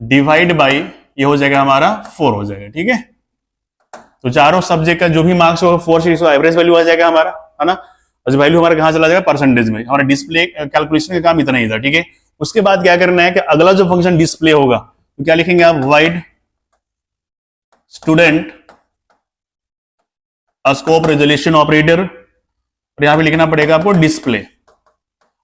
divide by ये हो जाएगा हमारा 4 हो जाएगा, ठीक है। तो चारों सब्जेक्ट का जो भी मार्क्स होगा 4 से एवरेज वैल्यू आ जाएगा हमारा, है ना। और वैल्यू हमारा कहां चला जाएगा परसेंटेज में। हमारा डिस्प्ले कैलकुलेशन का काम इतना ही था, ठीक है। उसके बाद क्या करना है कि अगला जो फंक्शन डिस्प्ले होगा तो क्या लिखेंगे आप wide student scope resolution operator, और यहां पे लिखना पड़ेगा आपको डिस्प्ले।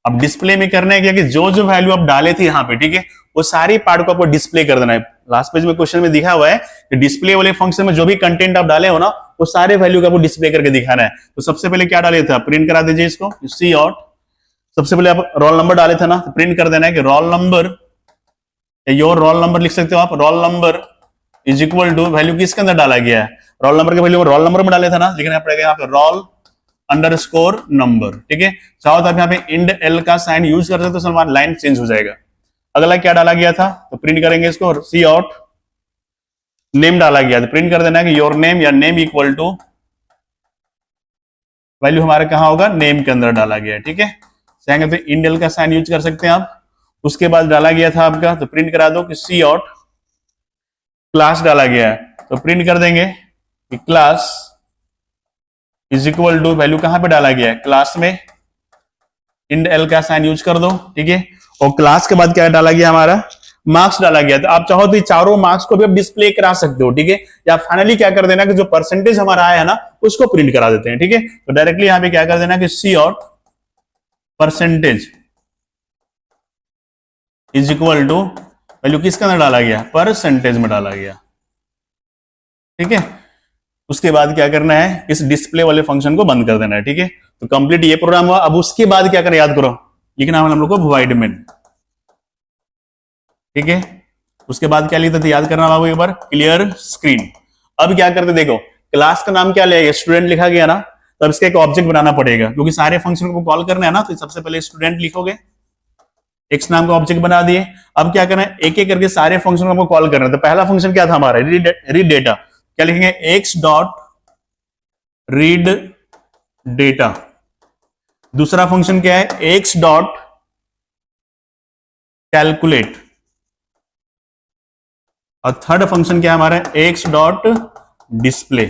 अब डिस्प्ले में करना है क्या कि जो जो वैल्यू आप डाले थे यहाँ पे, ठीक है, वो सारी पार्ट को आपको डिस्प्ले कर देना है। लास्ट पेज में क्वेश्चन में दिखा हुआ है कि डिस्प्ले वाले फंक्शन में जो भी कंटेंट आप डाले हो ना वो सारे वैल्यू का आपको डिस्प्ले करके दिखाना है। तो सबसे पहले क्या डाले थे, प्रिंट करा दीजिए इसको, सी आउट। सबसे पहले आप रोल नंबर डाले थे ना, तो प्रिंट कर देना है कि roll number, your roll number लिख सकते हो आप, roll number is equal to value किसके अंदर डाला गया है, रोल नंबर के वैल्यू रोल नंबर में डाले थे ना, लिखना पड़ेगा यहाँ पे रोल अंडरस्कोर नंबर, ठीक है। चाहो तो आप यहाँ पे इंड एल का साइन यूज कर सकते हो, लाइन चेंज हो जाएगा। अगला क्या डाला गया था, तो प्रिंट करेंगे इसको, सी आउट नेम डाला गया, तो प्रिंट कर देना है कि योर नेम या नेम इक्वल टू वैल्यू हमारे कहां होगा, नेम के अंदर डाला गया है, ठीक है। चाहेंगे तो इंड एल का साइन यूज कर सकते हैं आप। उसके बाद डाला गया था आपका, तो प्रिंट करा दो कि सी आउट क्लास डाला गया है, तो प्रिंट कर देंगे कि class is equal to value कहां पे डाला गया है, क्लास में, इंड एल का साइन यूज कर दो, ठीक है। और क्लास के बाद क्या डाला गया हमारा, मार्क्स डाला गया। तो आप चाहो तो चारों मार्क्स को भी आप डिस्प्ले करा सकते हो, ठीक है। या फाइनली क्या कर देना कि जो परसेंटेज हमारा आया है ना उसको प्रिंट करा देते हैं, ठीक है। तो डायरेक्टली यहां पे क्या कर देना कि C out percentage is equal to value किसके अंदर डाला गया, परसेंटेज में डाला गया, ठीक है। उसके बाद क्या करना है, इस डिस्प्ले वाले फंक्शन को बंद कर देना है, ठीक है। तो कंप्लीट ये प्रोग्राम हुआ। अब उसके बाद क्या करना याद करो, लिखना है हम लोग को वॉइड मेन, ठीक है। उसके बाद क्या लिखते थे याद करना बाबू एक बार, क्लियर स्क्रीन। अब क्या करते देखो, क्लास का नाम क्या लिया, स्टूडेंट लिखा गया ना, तो अब इसका एक ऑब्जेक्ट बनाना पड़ेगा क्योंकि सारे फंक्शन को कॉल करना है ना। तो सबसे पहले स्टूडेंट लिखोगे, एक्स नाम का ऑब्जेक्ट बना दिए। अब क्या करना है, एक एक करके सारे फंक्शन को कॉल करना है। तो पहला फंक्शन क्या था हमारा, रीड डेटा, क्या लिखेंगे एक्स डॉट रीड डेटा। दूसरा फंक्शन क्या है, एक्स डॉट कैलकुलेट। और थर्ड फंक्शन क्या है हमारा, एक्स डॉट डिस्प्ले।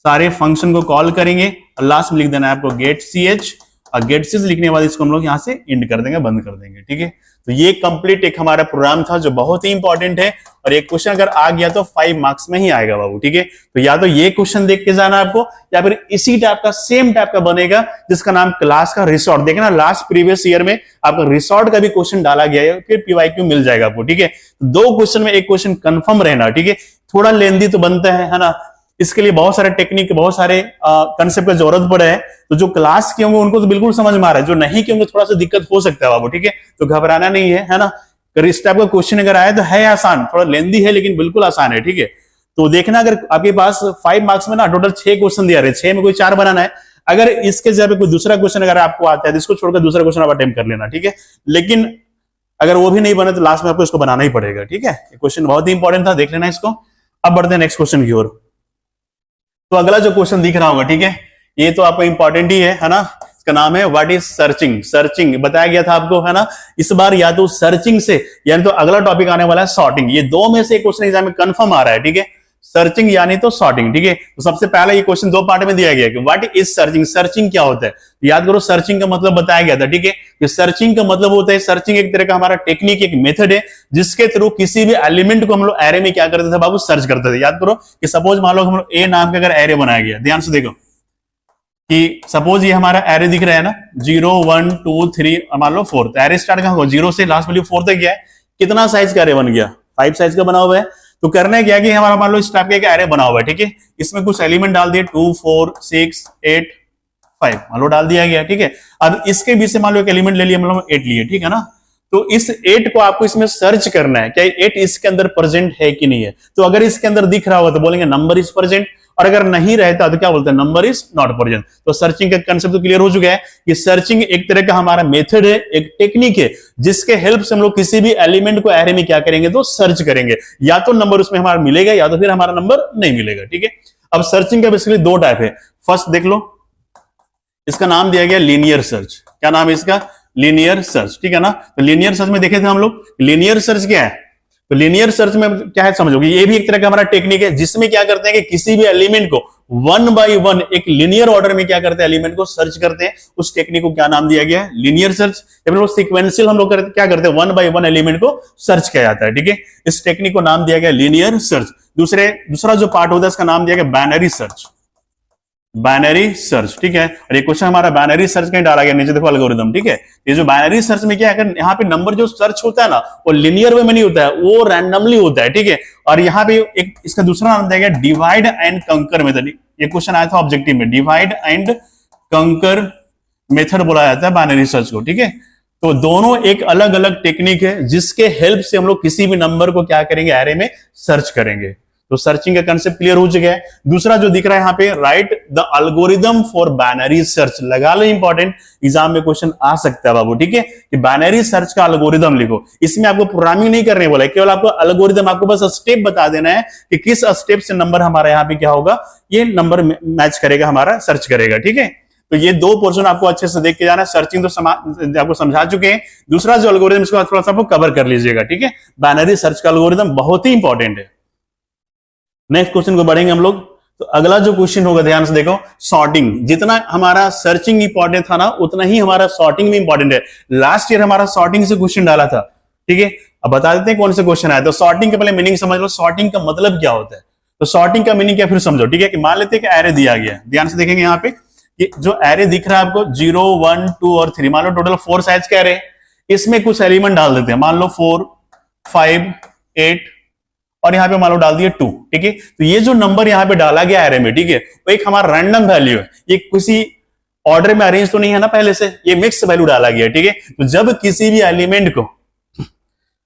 सारे फंक्शन को कॉल करेंगे और लास्ट में लिख देना है आपको गेट सी एच और गेट सीज लिखने के बाद इसको हम लोग यहाँ से एंड कर देंगे, बंद कर देंगे। ठीक है, तो ये कंप्लीट एक हमारा प्रोग्राम था जो बहुत ही इंपॉर्टेंट है, और एक क्वेश्चन अगर आ गया तो 5 मार्क्स में ही आएगा बाबू। ठीक है, तो या तो ये क्वेश्चन देख के जाना आपको, या फिर इसी टाइप का सेम टाइप का बनेगा जिसका नाम क्लास का रिसॉर्ट। देखना लास्ट प्रीवियस ईयर में आपका रिसॉर्ट का भी क्वेश्चन डाला गया है, फिर पीवाईक्यू मिल जाएगा आपको। ठीक है, 2 क्वेश्चन में एक क्वेश्चन कंफर्म रहना। ठीक है, थोड़ा लेंदी तो बनता है ना, इसके लिए बहुत सारे टेक्निक, बहुत सारे कंसेप्ट की जरूरत पड़े है। तो जो क्लास के होंगे उनको तो बिल्कुल समझ में आ रहा है, जो नहीं के होंगे थोड़ा सा दिक्कत हो सकता है बाबू। ठीक है, तो घबराना नहीं है ना। अगर इस टाइप का क्वेश्चन अगर आया तो है आसान, थोड़ा लेंदी है लेकिन बिल्कुल आसान है। ठीक है, तो देखना अगर आपके पास 5 मार्क्स में ना टोटल 6 क्वेश्चन दिया रहे, 6 में कोई 4 बनाना है। अगर इसके जगह कोई दूसरा क्वेश्चन अगर आपको आता है तो इसको छोड़कर दूसरा क्वेश्चन आप अटेम्प्ट कर लेना। ठीक है, लेकिन अगर वो भी नहीं बने तो लास्ट में आपको इसको बनाना ही पड़ेगा। ठीक है, क्वेश्चन बहुत ही इंपॉर्टेंट था, देख लेना इसको। अब बढ़ते हैं नेक्स्ट क्वेश्चन की ओर। तो अगला जो क्वेश्चन दिख रहा होगा, ठीक है, ये तो आपको इंपॉर्टेंट ही है ना। इसका नाम है व्हाट इज सर्चिंग। सर्चिंग बताया गया था आपको, है ना। इस बार या तो सर्चिंग से, यानी तो अगला टॉपिक आने वाला है सॉर्टिंग। ये 2 में से एक क्वेश्चन एग्जाम में कंफर्म आ रहा है। ठीक है, सर्चिंग यानी तो सॉर्टिंग। ठीक है, तो सबसे पहले ये क्वेश्चन 2 पार्ट में दिया गया कि व्हाट इज सर्चिंग। सर्चिंग क्या होता है, याद करो। सर्चिंग का मतलब बताया गया था। ठीक है, ये सर्चिंग का मतलब होता है, सर्चिंग एक तरह का हमारा टेक्निक, एक मेथड है जिसके थ्रू किसी भी एलिमेंट को हम लोग एरे में क्या करते थे बाबू, सर्च करते थे। याद करो कि सपोज मान लो हम लोग ए नाम का अगर एरे बनाया गया, ध्यान से देखो कि सपोज ये हमारा एरे दिख रहा है ना, 0 1 2 3, मान लो 4। एरे स्टार्ट कहां हुआ, 0 से लास्ट वैल्यू 4 तक गया है। कितना साइज का एरे बन गया, 5 साइज का बना हुआ है। तो करने क्या कि हमारा मान लो इस टाइप का एक एरे बना हुआ है। ठीक है, इसमें कुछ एलिमेंट डाल दिए, 2 4 6 8 5 मान लो डाल दिया गया। ठीक है, अब इसके बीच से मान लो एक एलिमेंट ले लिया, मतलब 8 लिए। ठीक है ना, तो इस 8 को आपको इसमें सर्च करना है, क्या 8 इसके अंदर प्रेजेंट है कि नहीं है। तो अगर इसके अंदर दिख रहा होगा तो बोलेंगे नंबर इज प्रेजेंट, और अगर नहीं रहता तो क्या बोलते हैं, नंबर इज नॉट प्रेजेंट। तो सर्चिंग का कंसेप्ट तो क्लियर हो चुका है कि सर्चिंग एक तरह का हमारा मेथड है, एक टेक्निक है जिसके हेल्प से हम लोग किसी भी एलिमेंट को एरे में क्या करेंगे, तो सर्च करेंगे। या तो नंबर उसमें हमारा मिलेगा या तो फिर हमारा नंबर नहीं मिलेगा। ठीक है, अब सर्चिंग का बेसिकली 2 टाइप है। फर्स्ट देख लो, इसका नाम दिया गया लीनियर सर्च। क्या नाम है इसका, लीनियर सर्च। ठीक है ना, तो लीनियर सर्च में देखे थे हम लोग, लीनियर सर्च क्या है। तो लीनियर सर्च में क्या है समझोगे, ये भी एक तरह का हमारा टेक्निक है जिसमें क्या करते हैं कि किसी भी एलिमेंट को 1 बाय 1 एक लीनियर ऑर्डर में क्या करते हैं, एलिमेंट को सर्च करते हैं। उस टेक्निक को क्या नाम दिया गया है, लीनियर सर्च। सीक्वेंशियल हम लोग क्या करते हैं, 1 बाय 1 एलिमेंट को सर्च किया जाता है। ठीक है, इस टेक्निक को नाम दिया गया लीनियर सर्च। दूसरा जो पार्ट होता है इसका नाम दिया गया बैनरी सर्च। Binary search. ठीक है, और ये क्वेश्चन हमारा बाइनरी सर्च कहीं डाला गया, नीचे देखो एल्गोरिथम। ठीक है, ये जो बाइनरी सर्च में क्या है, अगर यहाँ पे नंबर जो सर्च होता है ना वो लिनियर वे में नहीं होता है, वो रैंडमली होता है। ठीक है, और यहाँ पे एक इसका दूसरा नाम दिया गया डिवाइड एंड कंकर मेथड। ये क्वेश्चन आया था ऑब्जेक्टिव में, डिवाइड एंड कंकर मेथड बोला जाता है बाइनरी सर्च को। ठीक है, तो दोनों एक अलग अलग टेक्निक है जिसके हेल्प से हम लोग किसी भी नंबर को क्या करेंगे, एरे में सर्च करेंगे। तो सर्चिंग का कंसेप्ट क्लियर हो चुका है। दूसरा जो दिख रहा है यहाँ पे, right the algorithm for binary search. लगा लो, इंपॉर्टेंट, एग्जाम में क्वेश्चन आ सकता है बाबू। ठीक है, कि बाइनरी सर्च का एल्गोरिथम लिखो। इसमें आपको प्रोग्रामिंग नहीं करने बोला है, केवल आपको एल्गोरिथम, आपको बस स्टेप बता देना है कि किस स्टेप से नंबर हमारा यहाँ पे क्या होगा, ये नंबर मैच करेगा, हमारा सर्च करेगा। ठीक है, तो ये 2 पोर्शन आपको अच्छे से देख के जाना है। सर्चिंग तो आपको समझा चुके हैं। दूसरा जो एल्गोरिथम, इसको थोड़ा सा आपको कवर कर लीजिएगा। ठीक है, बाइनरी सर्च का एल्गोरिथम बहुत ही इंपॉर्टेंट है। नेक्स्ट क्वेश्चन को बढ़ेंगे हम लोग। तो अगला जो क्वेश्चन होगा, ध्यान से देखो, सॉर्टिंग। जितना हमारा सर्चिंग इंपॉर्टेंट था ना, उतना ही हमारा सॉर्टिंग भी इंपॉर्टेंट है। लास्ट ईयर हमारा सॉर्टिंग से क्वेश्चन डाला था। ठीक है, अब बता देते हैं कौन से क्वेश्चन आया। तो सॉर्टिंग का पहले मीनिंग समझ लो, सॉर्टिंग का मतलब क्या होता है। तो सॉर्टिंग का मीनिंग क्या फिर समझो। ठीक है, कि मान लेते हैं कि एरे दिया गया, ध्यान से देखेंगे यहाँ पे कि जो एरे दिख रहा है आपको 0 1 2 और 3, मान लो टोटल 4 साइज का एरे, इसमें कुछ एलिमेंट डाल देते हैं, मान लो 4 5 8 और यहाँ पे मान लो डाल दिए 2। ठीक है, तो ये जो नंबर यहाँ पे डाला गया एरे में, ठीक है, वो एक हमारा रैंडम वैल्यू है, ये किसी ऑर्डर में अरेंज तो नहीं है ना पहले से, ये मिक्स वैल्यू डाला गया। ठीक है, तो जब किसी भी एलिमेंट को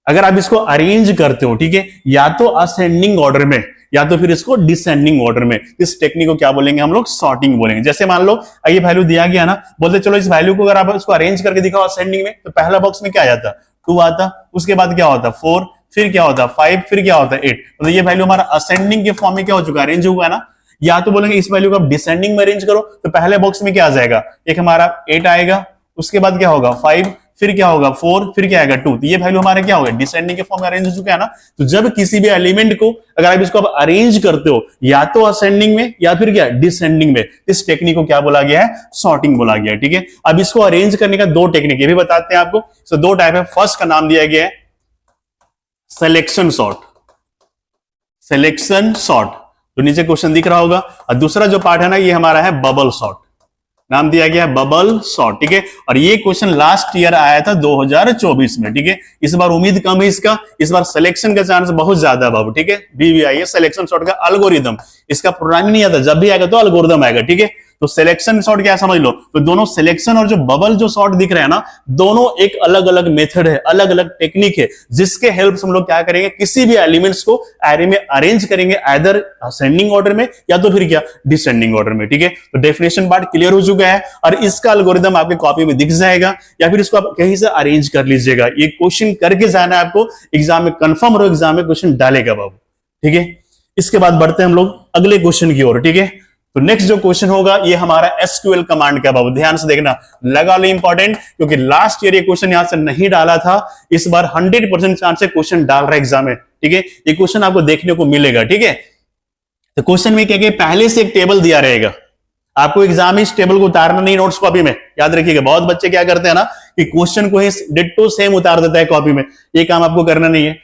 अगर आप इसको अरेंज करते हो, ठीक है, या तो असेंडिंग ऑर्डर में या तो फिर इसको डिसेंडिंग ऑर्डर में, इस टेक्निक को क्या बोलेंगे हम लोग, सॉर्टिंग बोलेंगे। जैसे मान लो ये वैल्यू दिया गया ना, बोलते चलो इस वैल्यू को अगर आप इसको अरेंज करके दिखाओ असेंडिंग में, तो पहला बॉक्स में क्या आ जाता, 2 आता, उसके बाद क्या होता 4, फिर क्या होता 5, फिर क्या होता 8। तो ये वैल्यू हमारा असेंडिंग के फॉर्म में क्या हो चुका, अरेंज हुआ ना। या तो बोलेंगे इस वैल्यू को आप डिसेंडिंग में अरेंज करो, तो पहले बॉक्स में क्या आ जाएगा, एक हमारा 8 आएगा, उसके बाद क्या होगा 5, फिर क्या होगा 4, फिर क्या आएगा 2, तो ये वैल्यू हमारे क्या होगा डिसेंडिंग के फॉर्म में अरेंज हो चुका है ना। तो जब किसी भी एलिमेंट को अगर आप इसको अरेंज करते हो या तो असेंडिंग में या फिर क्या डिसेंडिंग में, इस टेक्निक को क्या बोला गया है सॉर्टिंग बोला गया है। ठीक है, अब इसको अरेंज करने का दो टेक्निक ये भी बताते हैं आपको। तो दो टाइप है, फर्स्ट का नाम दिया गया है सिलेक्शन सॉर्ट, सिलेक्शन सॉर्ट तो नीचे क्वेश्चन दिख रहा होगा, और दूसरा जो पार्ट है ना ये हमारा है बबल सॉर्ट, नाम दिया गया है बबल सॉर्ट। ठीक है, और ये क्वेश्चन लास्ट ईयर आया था 2024 में। ठीक है, इस बार उम्मीद कम है इसका, इस बार सिलेक्शन का चांस बहुत ज्यादा है बाबू। ठीक है, BVI सिलेक्शन सॉर्ट का एल्गोरिदम, इसका प्रोग्राम नहीं आता, जब भी आएगा तो एल्गोरिदम आएगा। ठीक है, तो सिलेक्शन सॉर्ट क्या समझ लो, तो दोनों सिलेक्शन और जो बबल जो सॉर्ट दिख रहे हैं ना, दोनों एक अलग अलग मेथड है, अलग अलग टेक्निक है, जिसके हेल्प से हम लोग क्या करेंगे किसी भी एलिमेंट्स को एरे में अरेंज करेंगे, आइदर असेंडिंग ऑर्डर में या तो फिर क्या डिसेंडिंग ऑर्डर में। ठीक है, तो डेफिनेशन पार्ट क्लियर हो चुका है, और इसका एल्गोरिदम आपके कॉपी में दिख जाएगा, या फिर इसको आप कहीं से अरेंज कर लीजिएगा। ये क्वेश्चन करके जाना है आपको, एग्जाम में कंफर्म और एग्जाम में क्वेश्चन डालेगा बाबू। ठीक है, इसके बाद बढ़ते हैं हम लोग अगले क्वेश्चन की ओर। ठीक है, तो नेक्स्ट जो क्वेश्चन होगा ये हमारा SQL कमांड का बाबू, ध्यान से देखना, लगा लो इंपॉर्टेंट, क्योंकि लास्ट ईयर ये क्वेश्चन यहां से नहीं डाला था, इस बार 100% चांस से क्वेश्चन डाल रहा है एग्जाम में। ठीक है, ये क्वेश्चन आपको देखने को मिलेगा। ठीक है, तो क्वेश्चन में क्या पहले से एक टेबल दिया रहेगा, आपको एग्जाम में इस टेबल को उतारना नहीं नोट्स कॉपी में, याद रखिएगा। बहुत बच्चे क्या करते हैं ना कि क्वेश्चन को ही डिट्टो सेम उतार देता है कॉपी में, ये काम आपको करना नहीं है।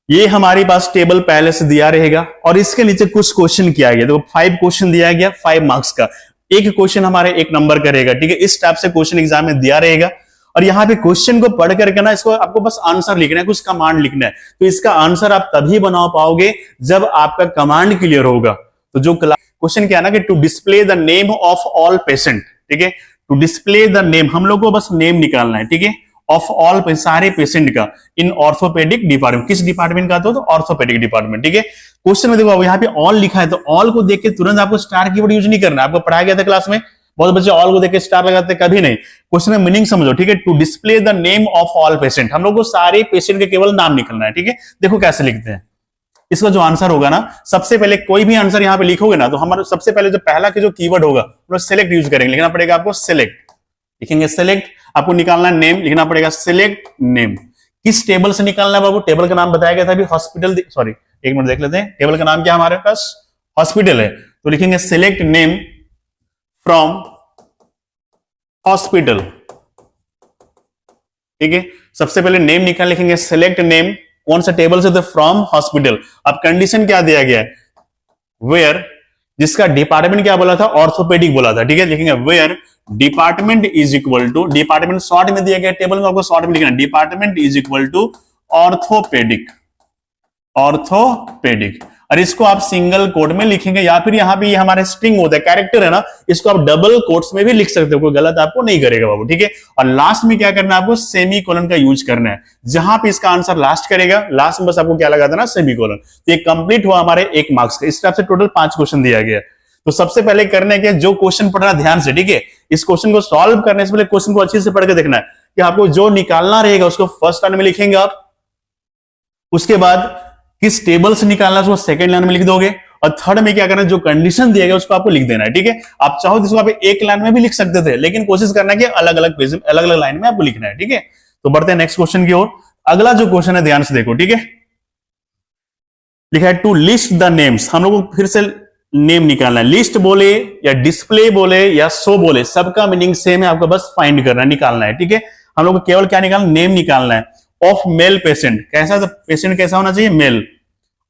ये हमारे पास टेबल पहले से दिया रहेगा, और इसके नीचे कुछ क्वेश्चन किया गया, तो 5 क्वेश्चन दिया गया 5 मार्क्स का, एक क्वेश्चन हमारे 1 नंबर का रहेगा। ठीक है, इस टाइप से क्वेश्चन एग्जाम में दिया रहेगा, और यहाँ पे क्वेश्चन को पढ़ करके ना इसको आपको बस आंसर लिखना है, कुछ कमांड लिखना है। तो इसका आंसर आप तभी बना पाओगे जब आपका कमांड क्लियर होगा। तो जो क्वेश्चन क्या है ना कि to display the name of all patient, ठीक है, टू डिस्प्ले द नेम, हम लोग को बस नेम निकालना है। ठीक है, ऑफ ऑल सारे पेशेंट का इन ऑर्थोपेडिक डिपार्टमेंट, किस डिपार्टमेंट का तो ऑर्थोपेडिक डिपार्टमें। ठीक है, क्वेश्चन में देखो यहाँ पे ऑल लिखा है, तो ऑल को देख के तुरंत आपको स्टार कीवर्ड यूज नहीं करना, आपको पढ़ाया गया था क्लास में, बहुत बच्चे ऑल को देख के स्टार लगाते कभी नहीं। क्वेश्चन में मीनिंग समझो। ठीक है, to display the name of all patient, हम लोग को सारे पेशेंट के केवल नाम निकलना है। ठीक है, देखो कैसे लिखते हैं, इसका जो आंसर होगा ना, सबसे पहले कोई भी आंसर यहाँ पे लिखोगे ना, तो हमारा सबसे पहले जो पहला के जो कीवर्ड होगा वो सिलेक्ट यूज करेंगे, लिखना पड़ेगा आपको सिलेक्ट, लिखेंगे सिलेक्ट, आपको निकालना है नेम, लिखना पड़ेगा सिलेक्ट नेम। किस टेबल से निकालना है बाबू, टेबल का नाम बताया गया था अभी, हॉस्पिटल, सॉरी एक मिनट देख लेते हैं, टेबल का नाम क्या हमारे पास हॉस्पिटल है, तो लिखेंगे सिलेक्ट नेम फ्रॉम हॉस्पिटल। ठीक है, सबसे पहले नेम निकाल, लिखेंगे सिलेक्ट नेम, कौन सा टेबल से, तो फ्रॉम हॉस्पिटल। अब कंडीशन क्या दिया गया है, वेयर, जिसका डिपार्टमेंट क्या बोला था, ऑर्थोपेडिक बोला था। ठीक है, लिखेंगे where department is equal to, department short में दिया गया टेबल में, आपको शॉर्ट में लिखना है, department is equal to orthopaedic, orthopaedic. और इसको आप सिंगल कोट में लिखेंगे, या फिर यहाँ पे ये हमारे स्ट्रिंग होता है, कैरेक्टर है ना, इसको आप डबल कोट्स में भी लिख सकते हो, कोई गलत आपको नहीं करेगा बाबू। ठीक है, और लास्ट में क्या करना है आपको, सेमी कोलन का यूज करना है, जहां पे इसका आंसर लास्ट करेगा, लास्ट में बस आपको क्या लगा देना, सेमी कोलन। तो ये कंप्लीट हुआ हमारे 1 मार्क्स का। इस टाइप से टोटल 5 क्वेश्चन दिया गया। तो सबसे पहले करने के जो क्वेश्चन पढ़ना ध्यान से, ठीक है, इस क्वेश्चन को सॉल्व करने से पहले क्वेश्चन को अच्छे से पढ़ के देखना है कि आपको जो निकालना रहेगा उसको फर्स्ट लाइन में लिखेंगे आप, उसके बाद किस टेबल से निकालना है उसको सेकंड लाइन में लिख दोगे, और थर्ड में क्या करना है, जो कंडीशन दिया गया उसको आपको लिख देना है। ठीक है, आप चाहो तो इसको आप एक लाइन में भी लिख सकते थे, लेकिन कोशिश करना है कि अलग अलग पेज, अलग अलग लाइन में आपको लिखना है। ठीक है, तो बढ़ते हैं नेक्स्ट क्वेश्चन की ओर। अगला जो क्वेश्चन है ध्यान से देखो। ठीक है, लिखा है टू लिस्ट द नेम्स, हम लोग को फिर से नेम निकालना है, लिस्ट बोले या डिस्प्ले बोले या शो बोले, सबका मीनिंग सेम है, आपको बस फाइंड करना है, निकालना है। ठीक है, हम लोग को केवल क्या निकालना, नेम निकालना है ऑफ मेल पेशेंट, कैसा, तो पेशेंट कैसा होना चाहिए, मेल,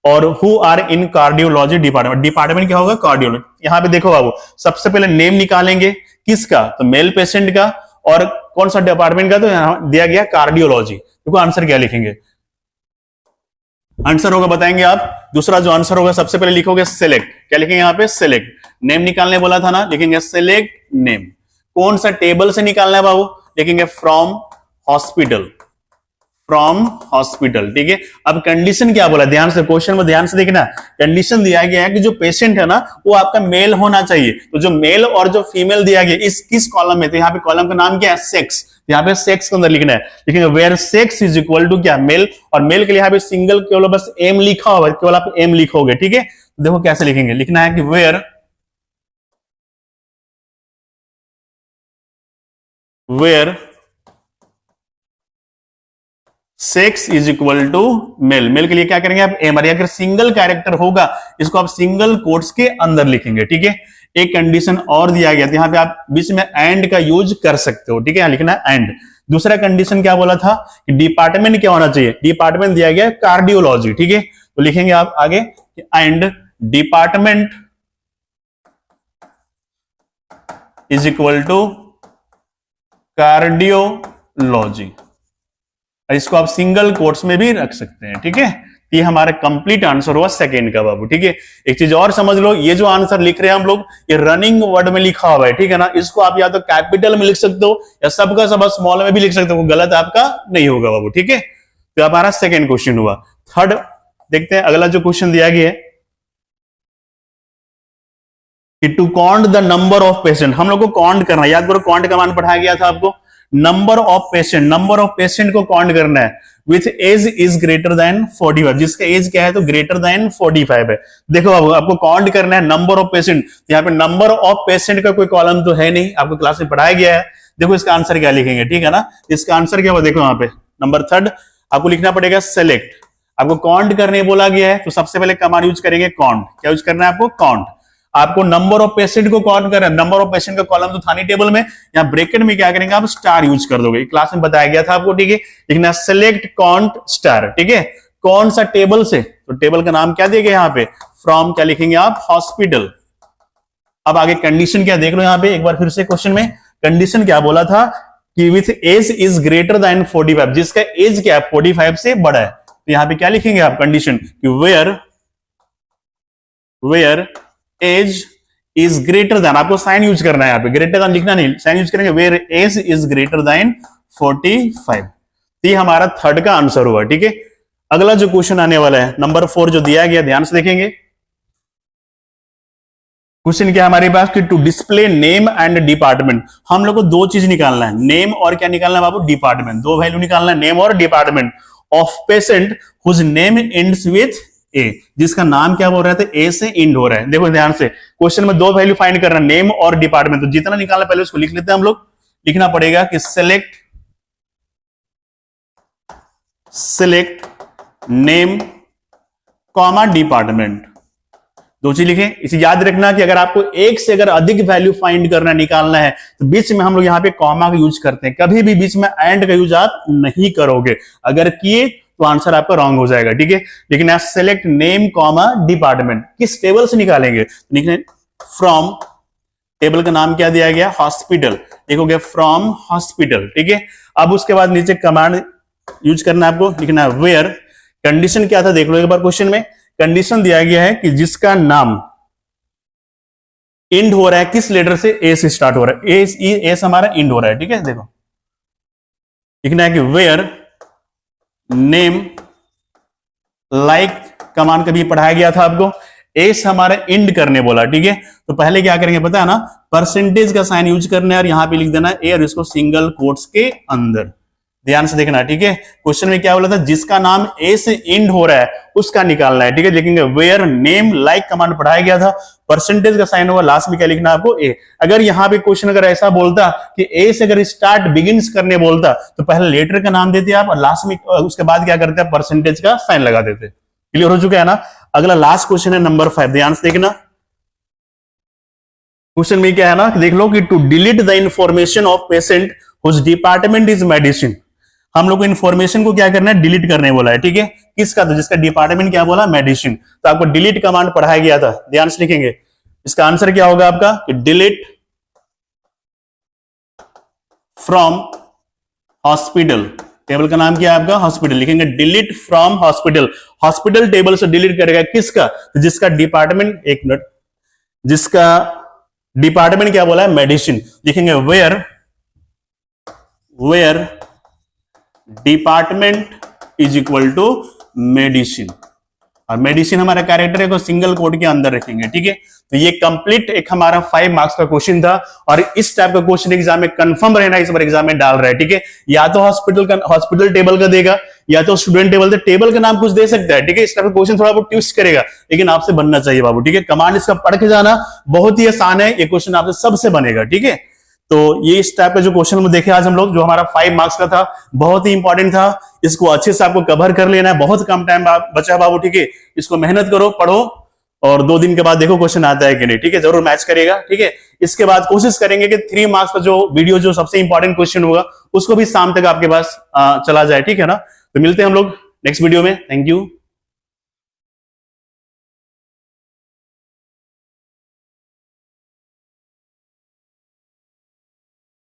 और who are in cardiology department, department क्या होगा, कार्डियोलॉजी। यहां पे देखो बाबू, सबसे पहले नेम निकालेंगे किसका, तो मेल पेशेंट का, और कौन सा डिपार्टमेंट का, तो यहां दिया गया कार्डियोलॉजी। देखो आंसर क्या लिखेंगे, आंसर होगा बताएंगे आप, दूसरा जो आंसर होगा सबसे पहले लिखोगे सिलेक्ट, क्या लिखेंगे यहाँ पे, सिलेक्ट नेम निकालने बोला था ना, लिखेंगे सिलेक्ट नेम, कौन सा टेबल से निकालना है बाबू, लिखेंगे फ्रॉम हॉस्पिटल, फ्रॉम हॉस्पिटल। ठीक है, अब कंडीशन क्या बोला, ध्यान से क्वेश्चन में ध्यान से देखना, कंडीशन दिया गया है कि जो पेशेंट है ना वो आपका मेल होना चाहिए, तो जो मेल और जो फीमेल दिया गया इस किस कॉलम में, तो यहाँ पे कॉलम का नाम क्या है, सेक्स, यहाँ पे सेक्स के अंदर लिखना है, लिखेंगे where sex is equal to क्या, मेल, और मेल के लिए यहाँ पे सिंगल केवल बस एम लिखा होगा, केवल आप एम लिखोगे। ठीक है, देखो कैसे लिखेंगे, लिखना है कि where, where sex is equal to male. Male के लिए क्या करेंगे आप, एम। अगर सिंगल कैरेक्टर होगा इसको आप सिंगल कोट्स के अंदर लिखेंगे, ठीक है। एक कंडीशन और दिया गया था, यहाँ पे आप बीच में एंड का यूज कर सकते हो, ठीक है, लिखना है एंड। दूसरा कंडीशन क्या बोला था कि डिपार्टमेंट क्या होना चाहिए, डिपार्टमेंट दिया गया कार्डियोलॉजी, ठीक है। तो लिखेंगे आप आगे and department is equal to cardiology. इसको आप सिंगल कोट्स में भी रख सकते हैं, ठीक है। ये हमारा कंप्लीट आंसर हुआ सेकंड का बाबू, ठीक है। एक चीज और समझ लो, ये जो आंसर लिख रहे हैं हम लोग, ये रनिंग वर्ड में लिखा हुआ है, ठीक है ना। इसको आप या तो कैपिटल में लिख सकते हो या सबका सब स्मॉल में भी लिख सकते हो, गलत आपका नहीं होगा बाबू, ठीक है। तो हमारा सेकंड क्वेश्चन हुआ। थर्ड देखते हैं, अगला जो क्वेश्चन दिया गया है कि to count the number of patient. हम लोग को काउंट करना है, याद करो काउंट का मान पढ़ाया गया था आपको। नंबर ऑफ पेशेंट को काउंट करना है with age is greater than 45, जिसका एज क्या है तो ग्रेटर देन 45 है। देखो आपको काउंट करना है नंबर ऑफ पेशेंट, यहाँ पे नंबर ऑफ पेशेंट का कोई कॉलम तो है नहीं, आपको क्लास में पढ़ाया गया है। देखो इसका आंसर क्या लिखेंगे, ठीक है ना। इसका आंसर क्या हुआ देखो, यहाँ पे नंबर थर्ड आपको लिखना पड़ेगा सेलेक्ट। आपको काउंट करने बोला गया है तो सबसे पहले कमांड यूज करेंगे काउंट। क्या यूज करना है आपको, काउंट। आपको नंबर ऑफ पेशेंट को काउंट करना है, नंबर ऑफ पेशेंट का कॉलम तो था नहीं टेबल में, यहाँ ब्रैकेट में क्या करेंगे आप स्टार यूज कर दोगे, क्लास में बताया गया था आपको, ठीक है। लिखना सेलेक्ट काउंट स्टार, ठीक है। कौन सा टेबल से, तो टेबल का नाम क्या दिया गया यहाँ पे, फ्रॉम क्या लिखेंगे आप, हॉस्पिटल। अब आगे कंडीशन क्या देख लो यहाँ पे एक बार फिर से क्वेश्चन में, कंडीशन क्या बोला था कि with age is greater than 45, जिसका एज क्या है 45 से बड़ा है। तो यहाँ पे क्या लिखेंगे आप कंडीशन कि where age is greater than, आपको साइन यूज करना है यहाँ पे, ग्रेटर देन लिखना नहीं, साइन यूज करेंगे where age is greater than 45। तो ये हमारा थर्ड का आंसर हुआ, ठीक है। अगला जो क्वेश्चन आने वाला है नंबर 4 जो दिया गया, ध्यान से देखेंगे। क्वेश्चन क्या हमारे पास कि to display name and department. हम लोग को दो चीज निकालना है, नेम और क्या निकालना है बाबू, डिपार्टमेंट। दो वैल्यू निकालना है, नेम और department of patient whose name ends with A, जिसका नाम क्या बोल रहा था, ए से एंड हो रहा है। देखो ध्यान से, क्वेश्चन में दो वैल्यू फाइंड करना, नेम और डिपार्टमेंट। तो जितना निकालना पहले उसको लिख लेते हैं हम लोग। लिखना पड़ेगा कि सिलेक्ट नेम कॉमा डिपार्टमेंट, दो चीज लिखें। इसे याद रखना कि अगर आपको एक से अगर अधिक वैल्यू फाइंड करना निकालना है तो बीच में हम लोग यहाँ पे कॉमा का यूज करते हैं, कभी भी बीच में एंड का यूज आप नहीं करोगे। अगर किए तो आंसर आपका रॉन्ग हो जाएगा, ठीक है। लेकिन आप सेलेक्ट नेम कॉमा डिपार्टमेंट किस टेबल से निकालेंगे, फ्रॉम, टेबल का नाम क्या दिया गया, हॉस्पिटल। देखोगे फ्रॉम हॉस्पिटल, ठीक है। अब उसके बाद नीचे कमांड यूज करना है आपको, लिखना है वेयर। कंडीशन क्या था देख लो एक बार, क्वेश्चन में कंडीशन दिया गया है कि जिसका नाम इंड हो रहा है, किस लेटर से, ए से स्टार्ट हो रहा है, ए से हमारा इंड हो रहा है, ठीक है। देखो लिखना है कि वेयर नेम लाइक, कमांड कभी पढ़ाया गया था आपको, एस हमारा इंड करने बोला, ठीक है। तो पहले क्या करेंगे पता है ना, परसेंटेज का साइन यूज करना है और यहां पे लिख देना ए और इसको सिंगल कोट्स के अंदर। ध्यान से देखना, ठीक है। क्वेश्चन में क्या बोला था, जिसका नाम ए से इंड हो रहा है उसका निकालना है, ठीक है। देखेंगे वेयर नेम लाइक कमांड पढ़ाया गया था, परसेंटेज का साइन होगा, लास्ट में क्या लिखना है आपको, ए। अगर यहाँ पे क्वेश्चन अगर ऐसा बोलता कि ए से अगर स्टार्ट बिगिंस करने बोलता तो पहले लेटर का नाम देते आप और लास्ट में उसके बाद क्या करते हैं, परसेंटेज का साइन लगा देते। क्लियर हो चुका है ना। अगला लास्ट क्वेश्चन है नंबर 5, ध्यान से देखना। क्वेश्चन में क्या है ना, देख लो कि to delete the information of patient whose department is medicine. हम लोग को इन्फॉर्मेशन को क्या करना है, डिलीट करने बोला है, ठीक है। किसका, तो जिसका डिपार्टमेंट क्या बोला, मेडिसिन। तो आपको डिलीट कमांड पढ़ाया गया था, ध्यान से लिखेंगे। इसका आंसर क्या होगा आपका कि डिलीट फ्रॉम हॉस्पिटल। टेबल का नाम क्या है आपका, हॉस्पिटल। लिखेंगे delete from hospital, hospital table से डिलीट करेगा किसका, तो जिसका डिपार्टमेंट, एक मिनट, जिसका डिपार्टमेंट क्या बोला है, मेडिसिन। लिखेंगे where department is equal to medicine, और मेडिसिन हमारा कैरेक्टर है को सिंगल कोड के अंदर रखेंगे, ठीक है। तो ये कंप्लीट एक हमारा 5 मार्क्स का क्वेश्चन था और इस टाइप का क्वेश्चन एग्जाम में कंफर्म रहना, इस बार एग्जाम में डाल रहा है, ठीक है। या तो हॉस्पिटल टेबल का देगा या तो स्टूडेंट टेबल से टेबल का नाम कुछ दे सकता है, ठीक है। इस टाइप का क्वेश्चन थोड़ा बहुत ट्विस्ट करेगा लेकिन आपसे बनना चाहिए बाबू, ठीक है। कमांड इसका पढ़ के जाना बहुत ही आसान है, ये क्वेश्चन आपसे सबसे बनेगा, ठीक है। तो ये इस टाइप का जो क्वेश्चन हम देखे आज हम लोग, जो हमारा 5 मार्क्स का था, बहुत ही इंपॉर्टेंट था। इसको अच्छे से आपको कवर कर लेना है, बहुत कम टाइम बचा है बाबू, ठीक है। इसको मेहनत करो, पढ़ो, और 2 दिन के बाद देखो क्वेश्चन आता है कि नहीं, ठीक है। जरूर मैच करेगा, ठीक है। इसके बाद कोशिश करेंगे कि 3 मार्क्स का जो वीडियो, जो सबसे इंपॉर्टेंट क्वेश्चन होगा, उसको भी शाम तक आपके पास चला जाए, ठीक है ना। तो मिलते हैं हम लोग नेक्स्ट वीडियो में। Thank you.